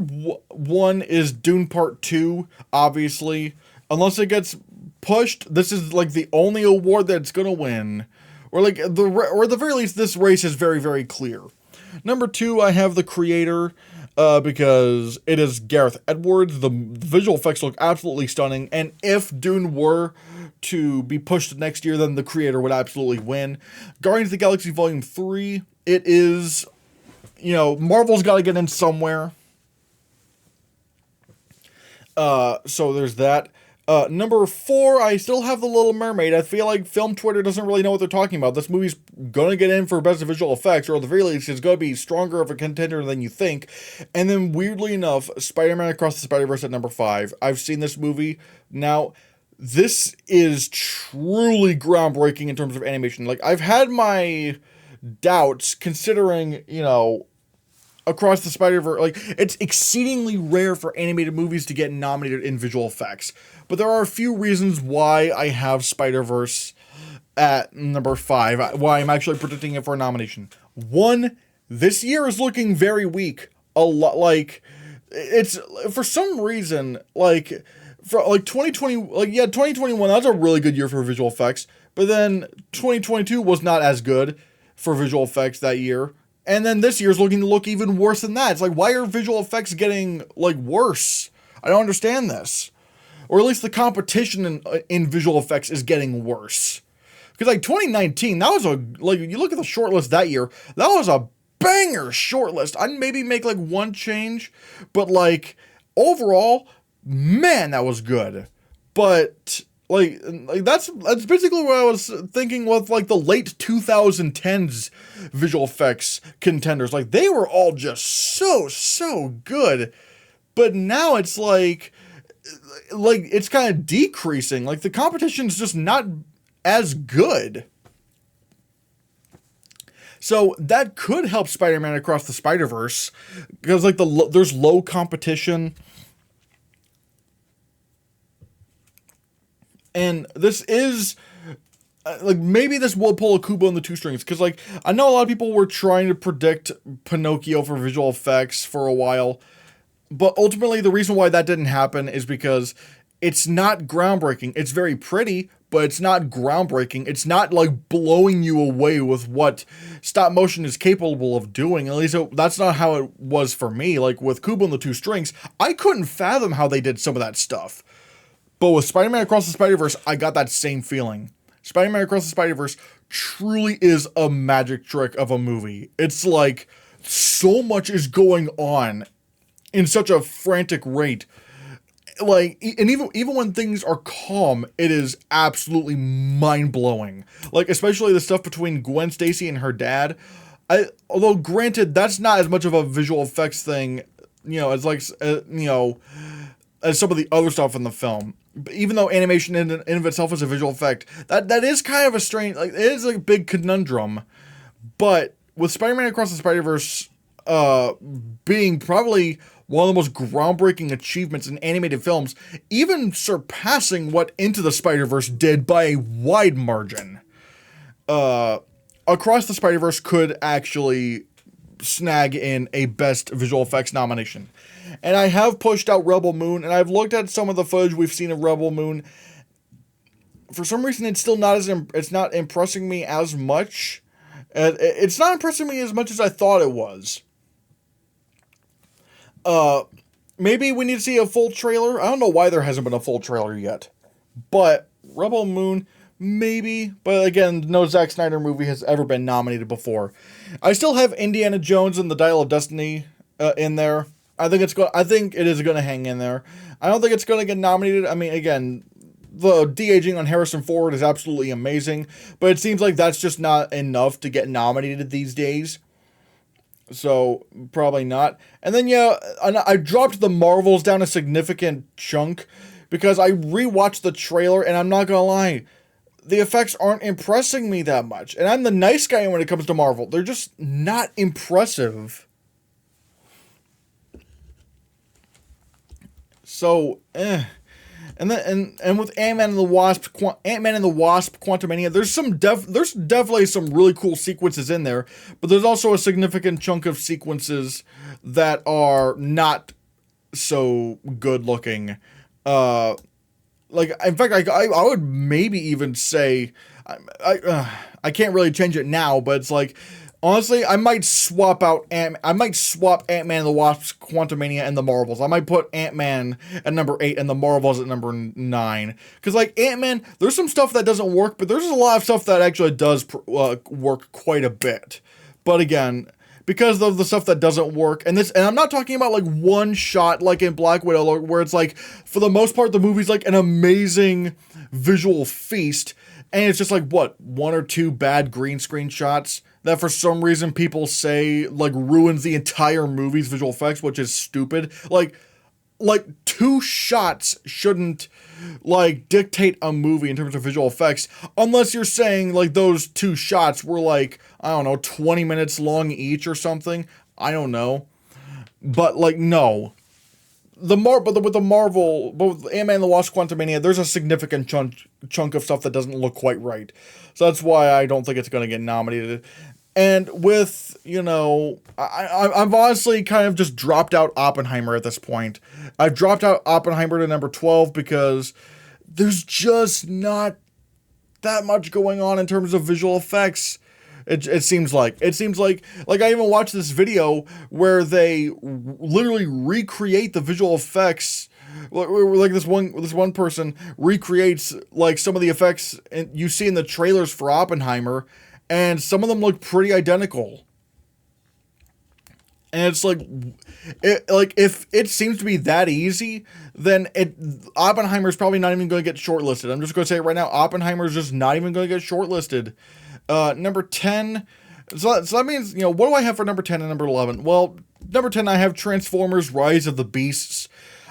one is Dune Part 2, obviously. Unless it gets pushed, this is like the only award that's gonna win. Or like, or at the very least, this race is very, very clear. Number two, I have The Creator, because it is Gareth Edwards. The visual effects look absolutely stunning, and if Dune were to be pushed next year, then The Creator would absolutely win. Guardians of the Galaxy Volume 3, it is, Marvel's got to get in somewhere. So there's that. Number four, I still have The Little Mermaid. I feel like film Twitter doesn't really know what they're talking about. This movie's gonna get in for best visual effects, or at the very least, it's gonna be stronger of a contender than you think. And then, weirdly enough, Spider-Man Across the Spider-Verse at number five. I've seen this movie. Now, this is truly groundbreaking in terms of animation. Like, I've had my doubts, considering, Across the Spider-Verse, like, it's exceedingly rare for animated movies to get nominated in visual effects. But there are a few reasons why I have Spider-Verse at number five, why I'm actually predicting it for a nomination. One, this year is looking very weak. A lot, like, it's, for some reason, like, for, like, 2021, that's a really good year for visual effects. But then 2022 was not as good for visual effects that year. And then this year's looking to look even worse than that. It's like, why are visual effects getting, like, worse? I don't understand this. Or at least the competition in visual effects is getting worse. Because, like, 2019, that was you look at the shortlist that year, that was a banger shortlist. I'd maybe make, like, one change. But, like, overall, man, that was good. But, like that's basically what I was thinking with, like, the late 2010s visual effects contenders. Like, they were all just so good. But now it's like it's kind of decreasing. Like, the competition's just not as good. So that could help Spider-Man Across the Spider-Verse, because, like, there's low competition. And this is, like, maybe this will pull a Kubo in the two strings, because, like, I know a lot of people were trying to predict Pinocchio for visual effects for a while, but ultimately the reason why that didn't happen is because it's not groundbreaking. It's very pretty, but it's not groundbreaking. It's not, like, blowing you away with what stop motion is capable of doing. At least that's not how it was for me. Like, with Kubo and the Two Strings, I couldn't fathom how they did some of that stuff. But with Spider-Man Across the Spider-Verse, I got that same feeling. Spider-Man Across the Spider-Verse truly is a magic trick of a movie. It's like, so much is going on in such a frantic rate. Like, and even when things are calm, it is absolutely mind-blowing. Like, especially the stuff between Gwen Stacy and her dad. Although, granted, that's not as much of a visual effects thing, as, like, as some of the other stuff in the film. Even though animation in of itself is a visual effect, that is kind of a strange, like, it is a big conundrum. But with Spider-Man Across the Spider-Verse being probably one of the most groundbreaking achievements in animated films, even surpassing what Into the Spider-Verse did by a wide margin, Across the Spider-Verse could actually snag in a Best Visual Effects nomination. And I have pushed out Rebel Moon, and I've looked at some of the footage we've seen of Rebel Moon. For some reason, it's still not it's not impressing me as much. It's not impressing me as much as I thought it was. Maybe we need to see a full trailer. I don't know why there hasn't been a full trailer yet. But Rebel Moon, maybe. But again, no Zack Snyder movie has ever been nominated before. I still have Indiana Jones and the Dial of Destiny in there. I think it is going to hang in there. I don't think it's going to get nominated. I mean, again, the de-aging on Harrison Ford is absolutely amazing, but it seems like that's just not enough to get nominated these days. So, probably not. And then, yeah, I dropped the Marvels down a significant chunk because I rewatched the trailer, and I'm not going to lie, the effects aren't impressing me that much. And I'm the nice guy when it comes to Marvel. They're just not impressive. So, And then and with Ant-Man and the Wasp, Quantumania, there's definitely some really cool sequences in there, but there's also a significant chunk of sequences that are not so good looking. Like, in fact, I would maybe even say, I can't really change it now, but it's like, honestly, I might swap Ant-Man and the Wasp's Quantumania and the Marvels. I might put Ant-Man at number 8 and the Marvels at number 9. Because, like, Ant-Man, there's some stuff that doesn't work, but there's a lot of stuff that actually does work quite a bit. But again, because of the stuff that doesn't work, and I'm not talking about like one shot like in Black Widow, where it's like, for the most part, the movie's like an amazing visual feast, and it's just like, what, 1 or 2 bad green screen shots that for some reason people say like ruins the entire movie's visual effects, which is stupid. Like 2 shots shouldn't like dictate a movie in terms of visual effects, unless you're saying like those 2 shots were like, I don't know, 20 minutes long each or something. I don't know. But like, no. But with Ant-Man and the Wasp Quantumania, there's a significant chunk of stuff that doesn't look quite right. So that's why I don't think it's going to get nominated. And with, you know, I've honestly kind of just dropped out Oppenheimer at this point. I've dropped out Oppenheimer to number 12 because there's just not that much going on in terms of visual effects. It seems like I even watched this video where they literally recreate the visual effects. Like this one person recreates like some of the effects you see in the trailers for Oppenheimer, and some of them look pretty identical. And it's like, if it seems to be that easy, then Oppenheimer's probably not even going to get shortlisted. I'm just going to say it right now, Oppenheimer's just not even going to get shortlisted. Number 10, so that means, you know, what do I have for number 10 and number 11? Well, number 10, I have Transformers: Rise of the Beasts.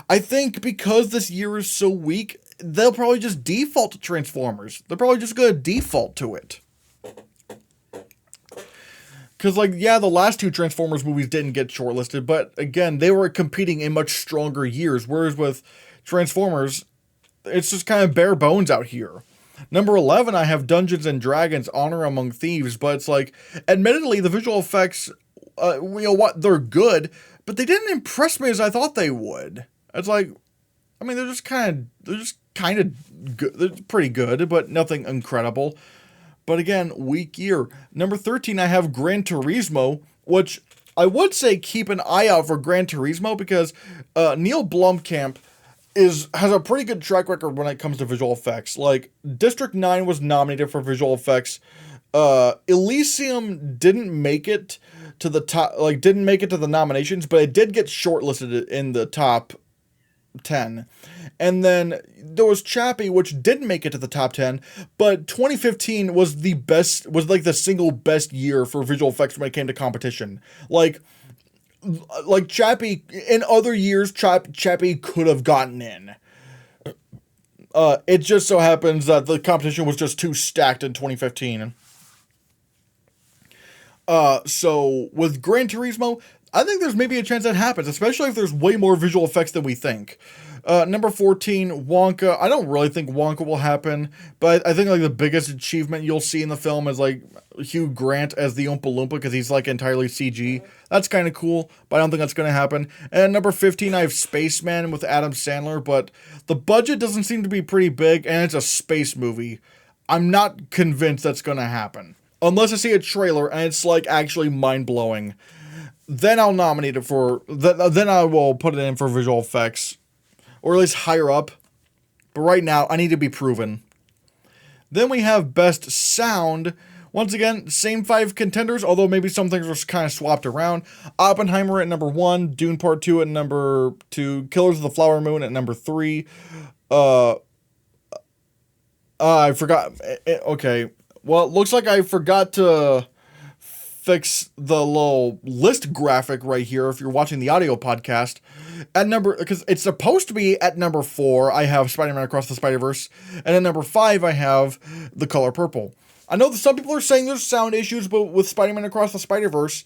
I think because this year is so weak, they'll probably just default to Transformers. They're probably just going to default to it. Because, like, yeah, the last 2 Transformers movies didn't get shortlisted, but again, they were competing in much stronger years, whereas with Transformers, it's just kind of bare bones out here. Number 11, I have Dungeons & Dragons: Honor Among Thieves, but it's like, admittedly, the visual effects, you know what, they're good, but they didn't impress me as I thought they would. It's like, I mean, they're just kind of good, they're pretty good, but nothing incredible. But again, weak year. Number 13, I have Gran Turismo, which I would say keep an eye out for Gran Turismo because Neil Blomkamp has a pretty good track record when it comes to visual effects. Like, District 9 was nominated for visual effects. Elysium didn't make it to the top, like, didn't make it to the nominations, but it did get shortlisted in the top 10. And then there was Chappie, which didn't make it to the top 10, but 2015 was like the single best year for visual effects when it came to competition. Like Chappie, in other years, Chappie could have gotten in. It just so happens that the competition was just too stacked in 2015. So with Gran Turismo, I think there's maybe a chance that happens, especially if there's way more visual effects than we think. Number 14, Wonka. I don't really think Wonka will happen, but I think like the biggest achievement you'll see in the film is like Hugh Grant as the Oompa Loompa because he's like entirely CG. That's kind of cool, but I don't think that's going to happen. And number 15, I have Spaceman with Adam Sandler, but the budget doesn't seem to be pretty big, and it's a space movie. I'm not convinced that's going to happen. Unless I see a trailer and it's like actually mind-blowing. Then I'll nominate it for, then I will put it in for visual effects. Or at least higher up. But right now, I need to be proven. Then we have Best Sound. Once again, same 5 contenders, although maybe some things were kind of swapped around. Oppenheimer at number 1, Dune Part 2 at number 2, Killers of the Flower Moon at number 3. I forgot. Okay. Well, it looks like I forgot to fix the little list graphic right here if you're watching the audio podcast. Because it's supposed to be at number 4, I have Spider-Man Across the Spider-Verse, and at number 5, I have The Color Purple. I know that some people are saying there's sound issues with Spider-Man Across the Spider-Verse,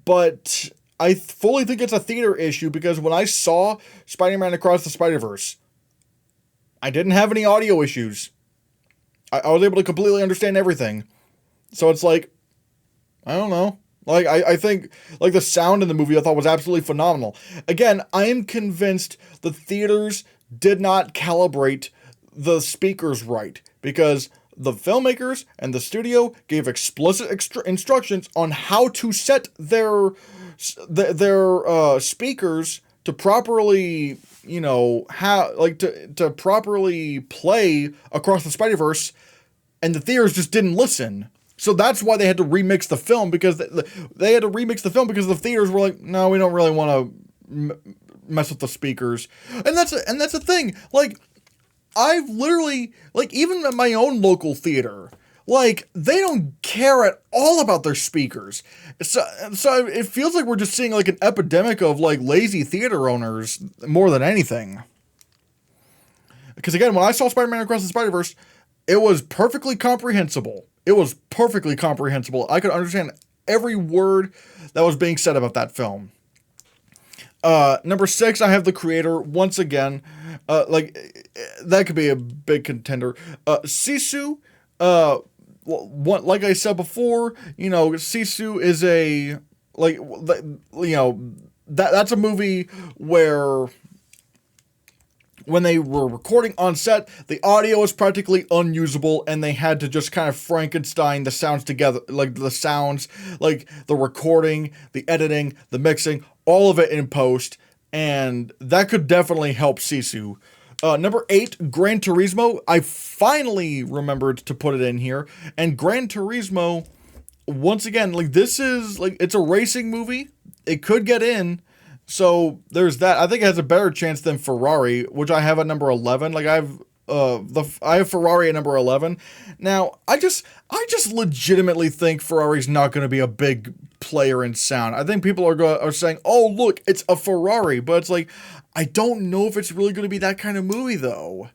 but I fully think it's a theater issue because when I saw Spider-Man Across the Spider-Verse, I didn't have any audio issues. I was able to completely understand everything. So it's like, I don't know. Like, I think, like, the sound in the movie I thought was absolutely phenomenal. Again, I am convinced the theaters did not calibrate the speakers right, because the filmmakers and the studio gave explicit instructions on how to set their speakers to properly, to properly play across the Spider-Verse, and the theaters just didn't listen. So that's why they had to remix the film, because they had to remix the film because the theaters were like, no, we don't really want to mess with the speakers. And that's the thing. Like, I've literally, like, even at my own local theater, like, they don't care at all about their speakers. So it feels like we're just seeing, like, an epidemic of, like, lazy theater owners more than anything. Because, again, when I saw Spider-Man Across the Spider-Verse, it was perfectly comprehensible. It was perfectly comprehensible. I could understand every word that was being said about that film. Number 6, I have The Creator. Once again, that could be a big contender. Sisu, like I said before, Sisu is that's a movie where, when they were recording on set, the audio was practically unusable, and they had to just kind of Frankenstein the sounds together, like the recording, the editing, the mixing, all of it in post, and that could definitely help Sisu. Number 8, Gran Turismo. I finally remembered to put it in here, and Gran Turismo, once again, like, this is, like, it's a racing movie. It could get in. So there's that. I think it has a better chance than Ferrari, which I have at number 11. Like, I have Ferrari at number 11. Now, I just legitimately think Ferrari's not going to be a big player in sound. I think people are saying, "Oh, look, it's a Ferrari," but it's like, I don't know if it's really going to be that kind of movie, though.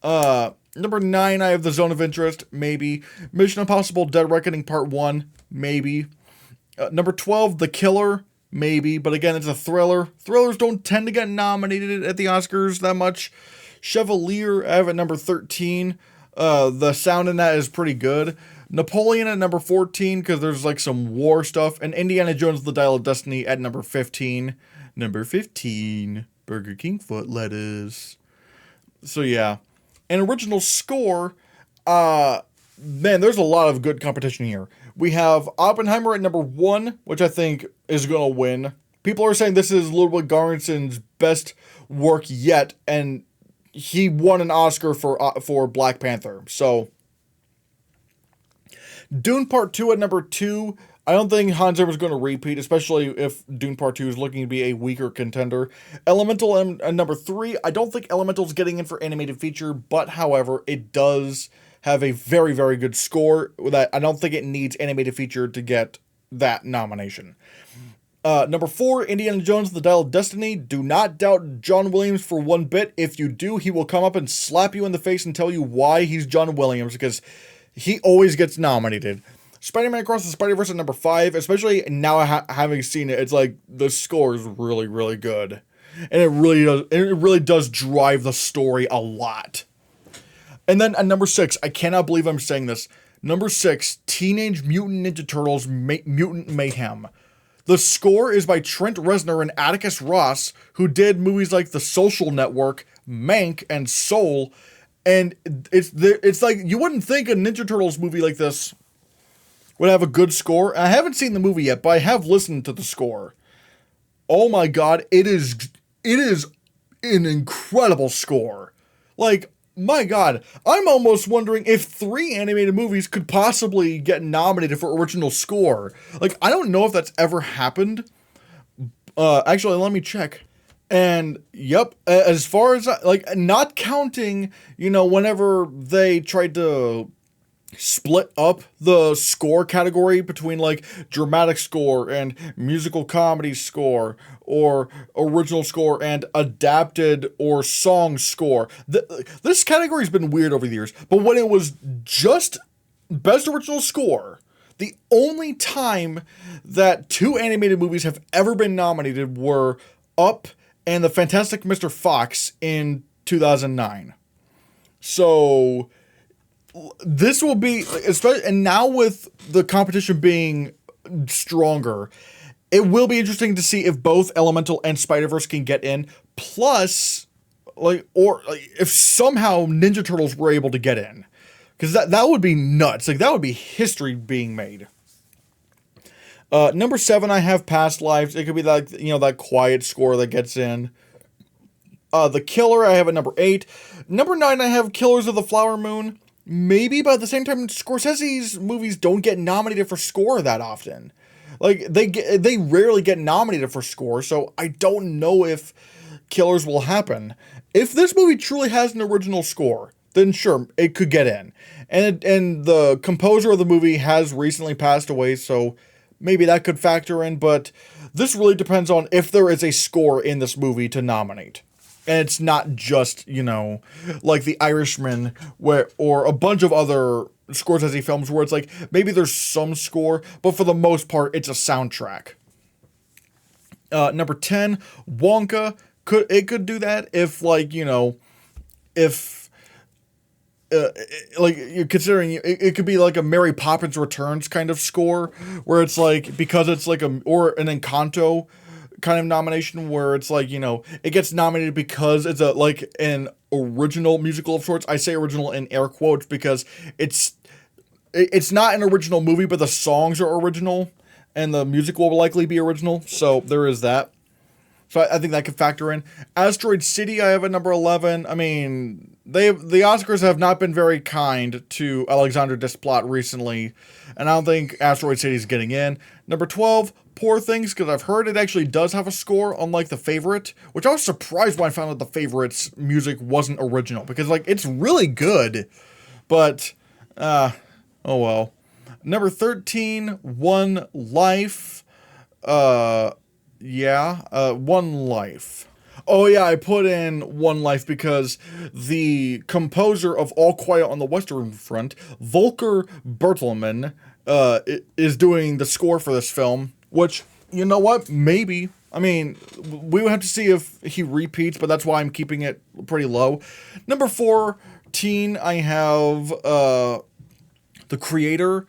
Number 9, I have The Zone of Interest, maybe. Mission Impossible: Dead Reckoning Part 1, maybe. Number 12, The Killer. Maybe, but again, it's a thriller. Thrillers don't tend to get nominated at the Oscars that much. Chevalier, I have at number 13. The sound in that is pretty good. Napoleon at number 14, because there's, like, some war stuff. And Indiana Jones: The Dial of Destiny at number 15. Number 15, Burger King foot lettuce. So, yeah. And original score, man, there's a lot of good competition here. We have Oppenheimer at number 1, which I think is going to win. People are saying this is Ludwig Göransson's best work yet, and he won an Oscar for Black Panther. So, Dune Part 2 at number 2. I don't think Hans Zimmer's going to repeat, especially if Dune Part 2 is looking to be a weaker contender. Elemental at number 3. I don't think Elemental's getting in for animated feature, but however, it does have a very, very good score that I don't think it needs animated feature to get that nomination. Number 4, Indiana Jones: The Dial of Destiny. Do not doubt John Williams for one bit. If you do, he will come up and slap you in the face and tell you why he's John Williams, because he always gets nominated. Spider-Man Across the Spider-Verse at number 5, especially now having seen it, it's like, the score is really, really good. And it really does drive the story a lot. And then at number 6, I cannot believe I'm saying this. Number 6, Teenage Mutant Ninja Turtles Mutant Mayhem. The score is by Trent Reznor and Atticus Ross, who did movies like The Social Network, Mank, and Soul. And it's like, you wouldn't think a Ninja Turtles movie like this would have a good score. I haven't seen the movie yet, but I have listened to the score. Oh my god, it is an incredible score. Like, my god, I'm almost wondering if 3 animated movies could possibly get nominated for original score. Like, I don't know if that's ever happened. Actually, let me check. And, yep, as far as, like, not counting, whenever they tried to split up the score category between, like, dramatic score and musical comedy score, or original score and adapted or song score. This category's been weird over the years, but when it was just best original score, the only time that 2 animated movies have ever been nominated were Up and The Fantastic Mr. Fox in 2009. So this will be, especially, and now with the competition being stronger, it will be interesting to see if both Elemental and Spider-Verse can get in. Plus, if somehow Ninja Turtles were able to get in, because that would be nuts. Like, that would be history being made. Number 7, I have Past Lives. It could be like, that quiet score that gets in. The Killer, I have at number 8. Number 9, I have Killers of the Flower Moon. Maybe, but at the same time, Scorsese's movies don't get nominated for score that often. Like, they rarely get nominated for score, so I don't know if Killers will happen. If this movie truly has an original score, then sure, it could get in. And the composer of the movie has recently passed away, so maybe that could factor in, but this really depends on if there is a score in this movie to nominate. And it's not just, like The Irishman, or a bunch of other Scorsese films where it's like, maybe there's some score, but for the most part, it's a soundtrack. Number 10, Wonka. It could do that if, you're considering it could be like a Mary Poppins Returns kind of score, where it's like, because it's like or an Encanto kind of nomination, where it's like, it gets nominated because it's an original musical of sorts. I say original in air quotes because it's not an original movie, but the songs are original and the music will likely be original. So there is that. So I think that could factor in. Asteroid City, I have at number 11. I mean, the Oscars have not been very kind to Alexandre Desplat recently, and I don't think Asteroid City is getting in. Number 12, Poor Things, because I've heard it actually does have a score, unlike The Favorite, which I was surprised when I found out The Favorite's music wasn't original, because, it's really good, but, oh well. Number 13, One Life, One Life. Oh yeah, I put in One Life because the composer of All Quiet on the Western Front, Volker Bertelmann, is doing the score for this film, which, you know what, maybe. I mean, we would have to see if he repeats, but that's why I'm keeping it pretty low. Number 14, I have, The Creator,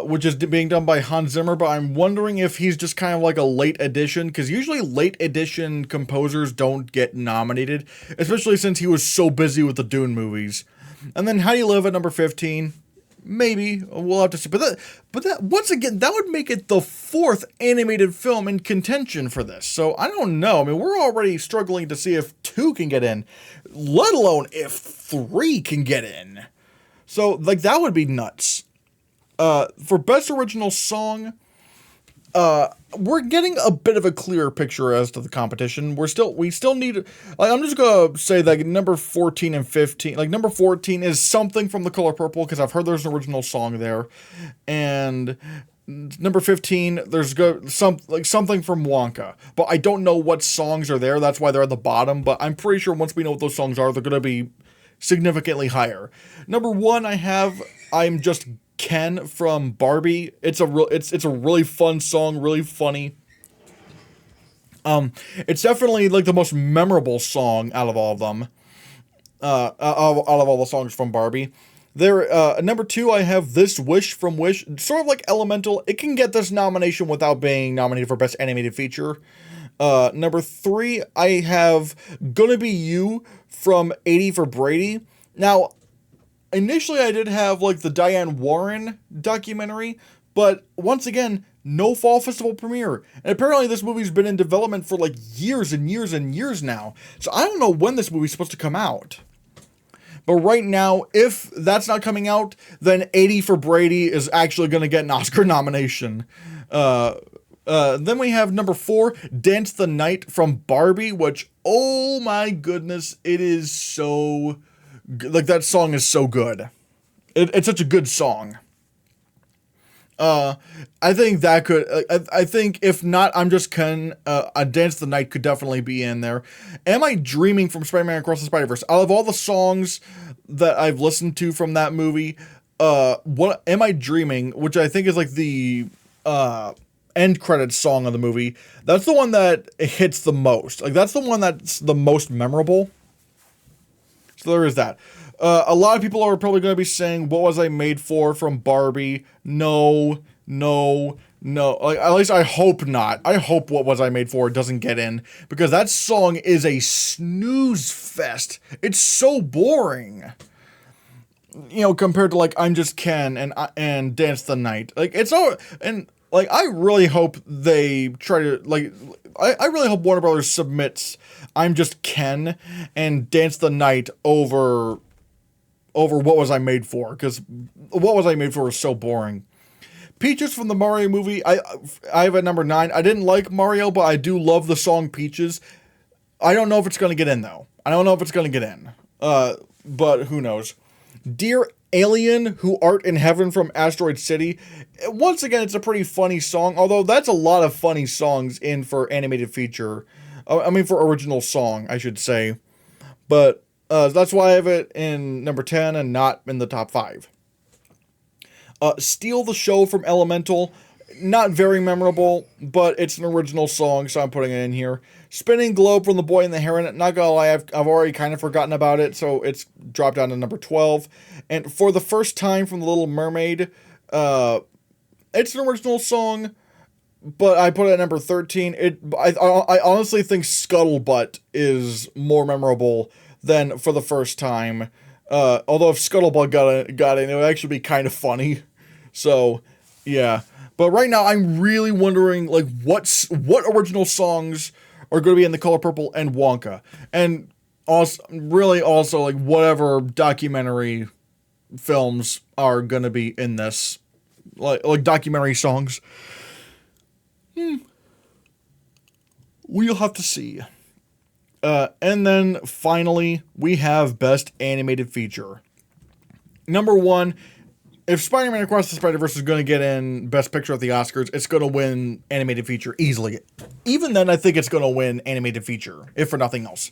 which is being done by Hans Zimmer, but I'm wondering if he's just kind of like a late edition, because usually late edition composers don't get nominated, especially since he was so busy with the Dune movies. And then How Do You Live at number 15? Maybe. We'll have to see. But that once again, that would make it the 4th animated film in contention for this. So I don't know. I mean, we're already struggling to see if 2 can get in, let alone if 3 can get in. So, that would be nuts. For Best Original Song, we're getting a bit of a clearer picture as to the competition. We still need, I'm just gonna say that number 14 and 15, number 14 is Something from The Color Purple, because I've heard there's an original song there, and number 15, there's Something from Wonka, but I don't know what songs are there, that's why they're at the bottom, but I'm pretty sure once we know what those songs are, they're gonna be significantly higher. Number 1, I'm Just Ken from Barbie. It's a really fun song, really funny. It's definitely the most memorable song out of all of them. Out of all the songs from Barbie. There, number 2, I have This Wish from Wish. Sort of like Elemental. It can get this nomination without being nominated for Best Animated Feature. Number 3, I have Gonna Be You from 80 for Brady. Now, initially I did have the Diane Warren documentary, but once again, no fall festival premiere. And apparently this movie's been in development for years and years and years now. So I don't know when this movie's supposed to come out. But right now, if that's not coming out, then 80 for Brady is actually going to get an Oscar nomination. Then we have number 4, Dance the Night from Barbie, which, oh my goodness, it is so that song is so good. It's such a good song. I think that could, I think if not, I'm Just Ken, Dance the Night could definitely be in there. Am I Dreaming from Spider-Man Across the Spider-Verse? Out of all the songs that I've listened to from that movie, what Am I Dreaming, which I think is the, end credits song of the movie, that's the one that hits the most. That's the one that's the most memorable. So there is that. A lot of people are probably going to be saying, what was I made for from Barbie? No. Like, at least I hope not. I hope what was I made for doesn't get in, because that song is a snooze fest. It's so boring. Compared to like I'm Just Ken and Dance the Night. Like it's all, and like I really hope they try to like I really hope Warner Brothers submits I'm Just Ken and Dance the Night over What Was I Made For, because What Was I Made For is so boring. Peaches from the Mario movie, I have at number 9. I didn't like Mario, but I do love the song Peaches. I don't know if it's going to get in, though. I don't know if it's going to get in. But who knows. Dear Alien, Who Art in Heaven from Asteroid City. Once again, it's a pretty funny song, although that's a lot of funny songs in for animated feature. For original song, I should say. But that's why I have it in number 10 and not in the top 5. Steal the Show from Elemental. Not very memorable, but it's an original song, so I'm putting it in here. Spinning Globe from The Boy and the Heron. Not gonna lie, I've already kind of forgotten about it, so it's dropped down to number 12. And For the First Time from The Little Mermaid. It's an original song, but I put it at number 13. I honestly think Scuttlebutt is more memorable than For the First Time. Although if Scuttlebutt got in, it would actually be kind of funny. So, yeah. But right now, I'm really wondering, like, what original songs are going to be in The Color Purple and Wonka, and also, like, whatever documentary films are going to be in this, like documentary songs. We'll have to see. And then finally, we have Best Animated Feature. Number 1. If Spider-Man Across the Spider-Verse is going to get in Best Picture at the Oscars, it's going to win Animated Feature easily. Even then, I think it's going to win Animated Feature, if for nothing else.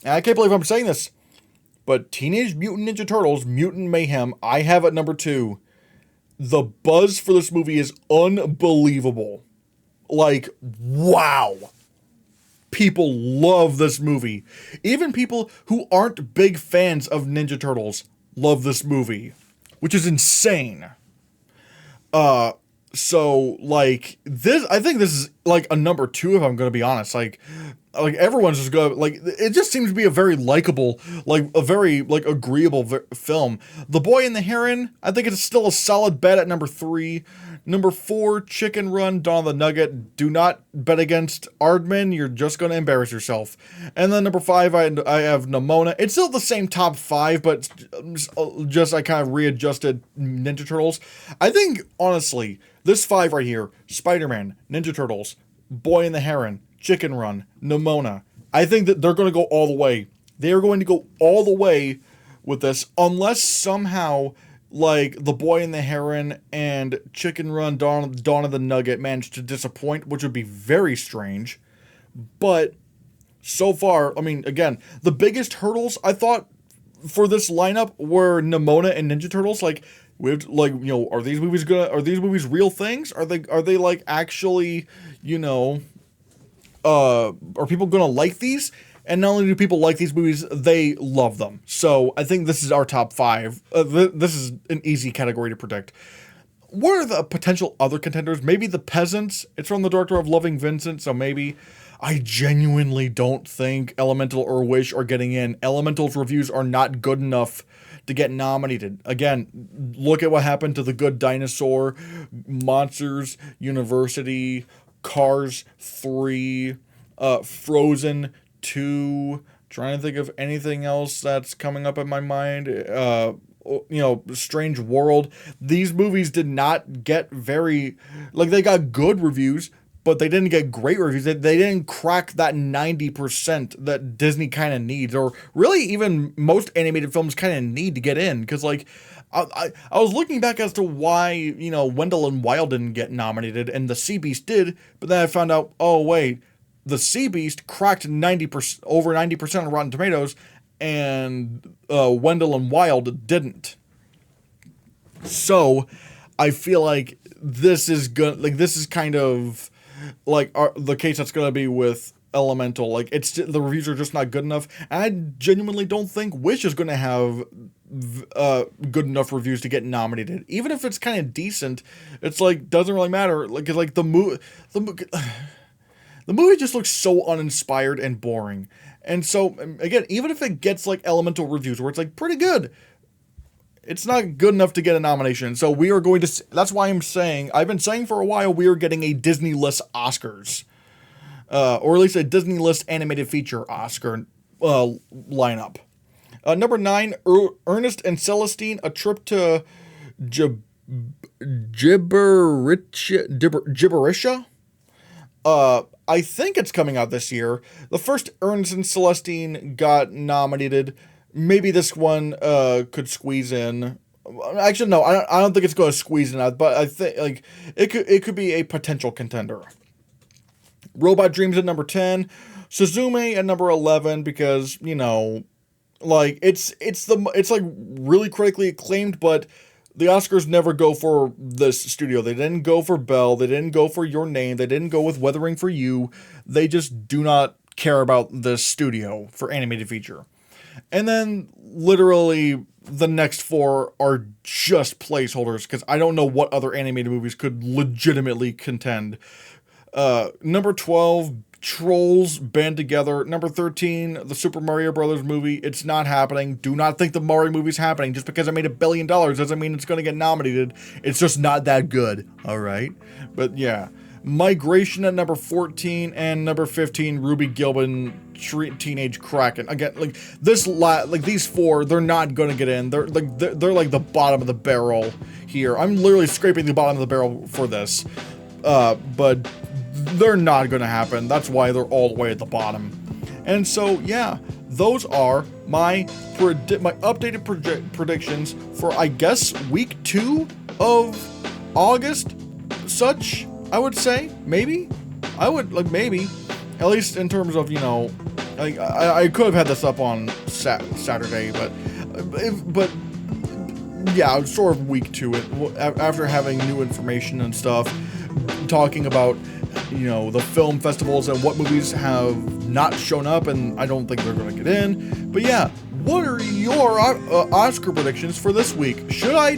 And I can't believe I'm saying this, but Teenage Mutant Ninja Turtles, Mutant Mayhem, I have at number 2. The buzz for this movie is unbelievable. Like, wow. People love this movie. Even people who aren't big fans of Ninja Turtles love this movie, which is insane. So like this, I think this is like a number 2, if I'm going to be honest. Like everyone's just going, like, it just seems to be a very likable, like a very like agreeable film. The Boy and the Heron, I think it's still a solid bet at number 3. Number 4, Chicken Run, Dawn of the Nugget. Do not bet against Aardman. You're just going to embarrass yourself. And then number 5, I have Nimona. It's still the same top 5, but just I kind of readjusted Ninja Turtles. I think, honestly, this 5 right here, Spider-Man, Ninja Turtles, Boy and the Heron, Chicken Run, Nimona. I think that they're going to go all the way. They are going to go all the way with this, unless somehow, like, The Boy and the Heron and Chicken Run, Dawn of the Nugget managed to disappoint, which would be very strange. But so far, I mean, again, the biggest hurdles I thought for this lineup were Nimona and Ninja Turtles. Like, are these movies real things? Are they like actually, are people gonna like these? And not only do people like these movies, they love them. So I think this is our top 5. This is an easy category to predict. What are the potential other contenders? Maybe The Peasants. It's from the director of Loving Vincent, so maybe. I genuinely don't think Elemental or Wish are getting in. Elemental's reviews are not good enough to get nominated. Again, look at what happened to The Good Dinosaur, Monsters University, Cars 3, Frozen 2, trying to think of anything else that's coming up in my mind. Strange World. These movies did not get very, like, they got good reviews, but they didn't get great reviews. They didn't crack that 90% that Disney kind of needs, or really even most animated films kind of need to get in. Because, like, I was looking back as to why, Wendell and Wild didn't get nominated, and The Sea Beast did, but then I found out, oh, wait, The Sea Beast cracked over 90% of Rotten Tomatoes, and Wendell and Wild didn't. So I feel like this is good. Like, this is kind of like the case that's going to be with Elemental. Like, the reviews are just not good enough. And I genuinely don't think Wish is going to have good enough reviews to get nominated. Even if it's kind of decent, it's like, doesn't really matter. Like the movie just looks so uninspired and boring. And so, again, even if it gets like Elemental reviews where it's like pretty good, it's not good enough to get a nomination. So we are going to, that's why I've been saying for a while, we are getting a Disney List Oscars. Or at least a Disney List animated feature Oscar lineup. Number 9, Ernest and Celestine, A Trip to Gibberisha. I think it's coming out this year. The first Ernest and Celestine got nominated. Maybe this one could squeeze in. Actually, no, I don't think it's going to squeeze in, but I think like it could be a potential contender. Robot Dreams at number 10, Suzume at number 11 because, you know, like it's like really critically acclaimed, but the Oscars never go for this studio. They didn't go for Belle. They didn't go for Your Name. They didn't go with Weathering for You. They just do not care about this studio for animated feature. And then literally the next 4 are just placeholders because I don't know what other animated movies could legitimately contend. Number 12, Trolls Band Together. Number 13, the Super Mario Brothers movie. It's not happening. Do not think the Mario movie's happening. Just because it made $1 billion doesn't mean it's going to get nominated. It's just not that good. All right. But yeah, Migration at number 14 and number 15, Ruby Gilman Teenage Kraken. Again, like these 4, they're not going to get in. They're like the bottom of the barrel here. I'm literally scraping the bottom of the barrel for this. But they're not going to happen. That's why they're all the way at the bottom. And so, yeah, those are my updated predictions for, I guess, week 2 of August. Such, I would say, maybe. Maybe. At least in terms of, you know, I could have had this up on Saturday, but yeah, sort of week 2 after having new information and stuff, talking about, you know, the film festivals and what movies have not shown up, and I don't think they're going to get in. But yeah, what are your Oscar predictions for this week? Should I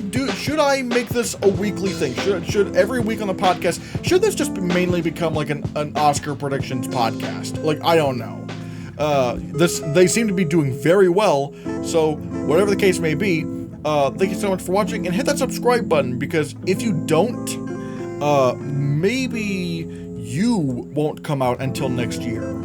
make this a weekly thing? Should every week on the podcast, should this just mainly become like an Oscar predictions podcast? Like, I don't know. They seem to be doing very well, so whatever the case may be, thank you so much for watching, and hit that subscribe button, because if you don't, maybe you won't come out until next year.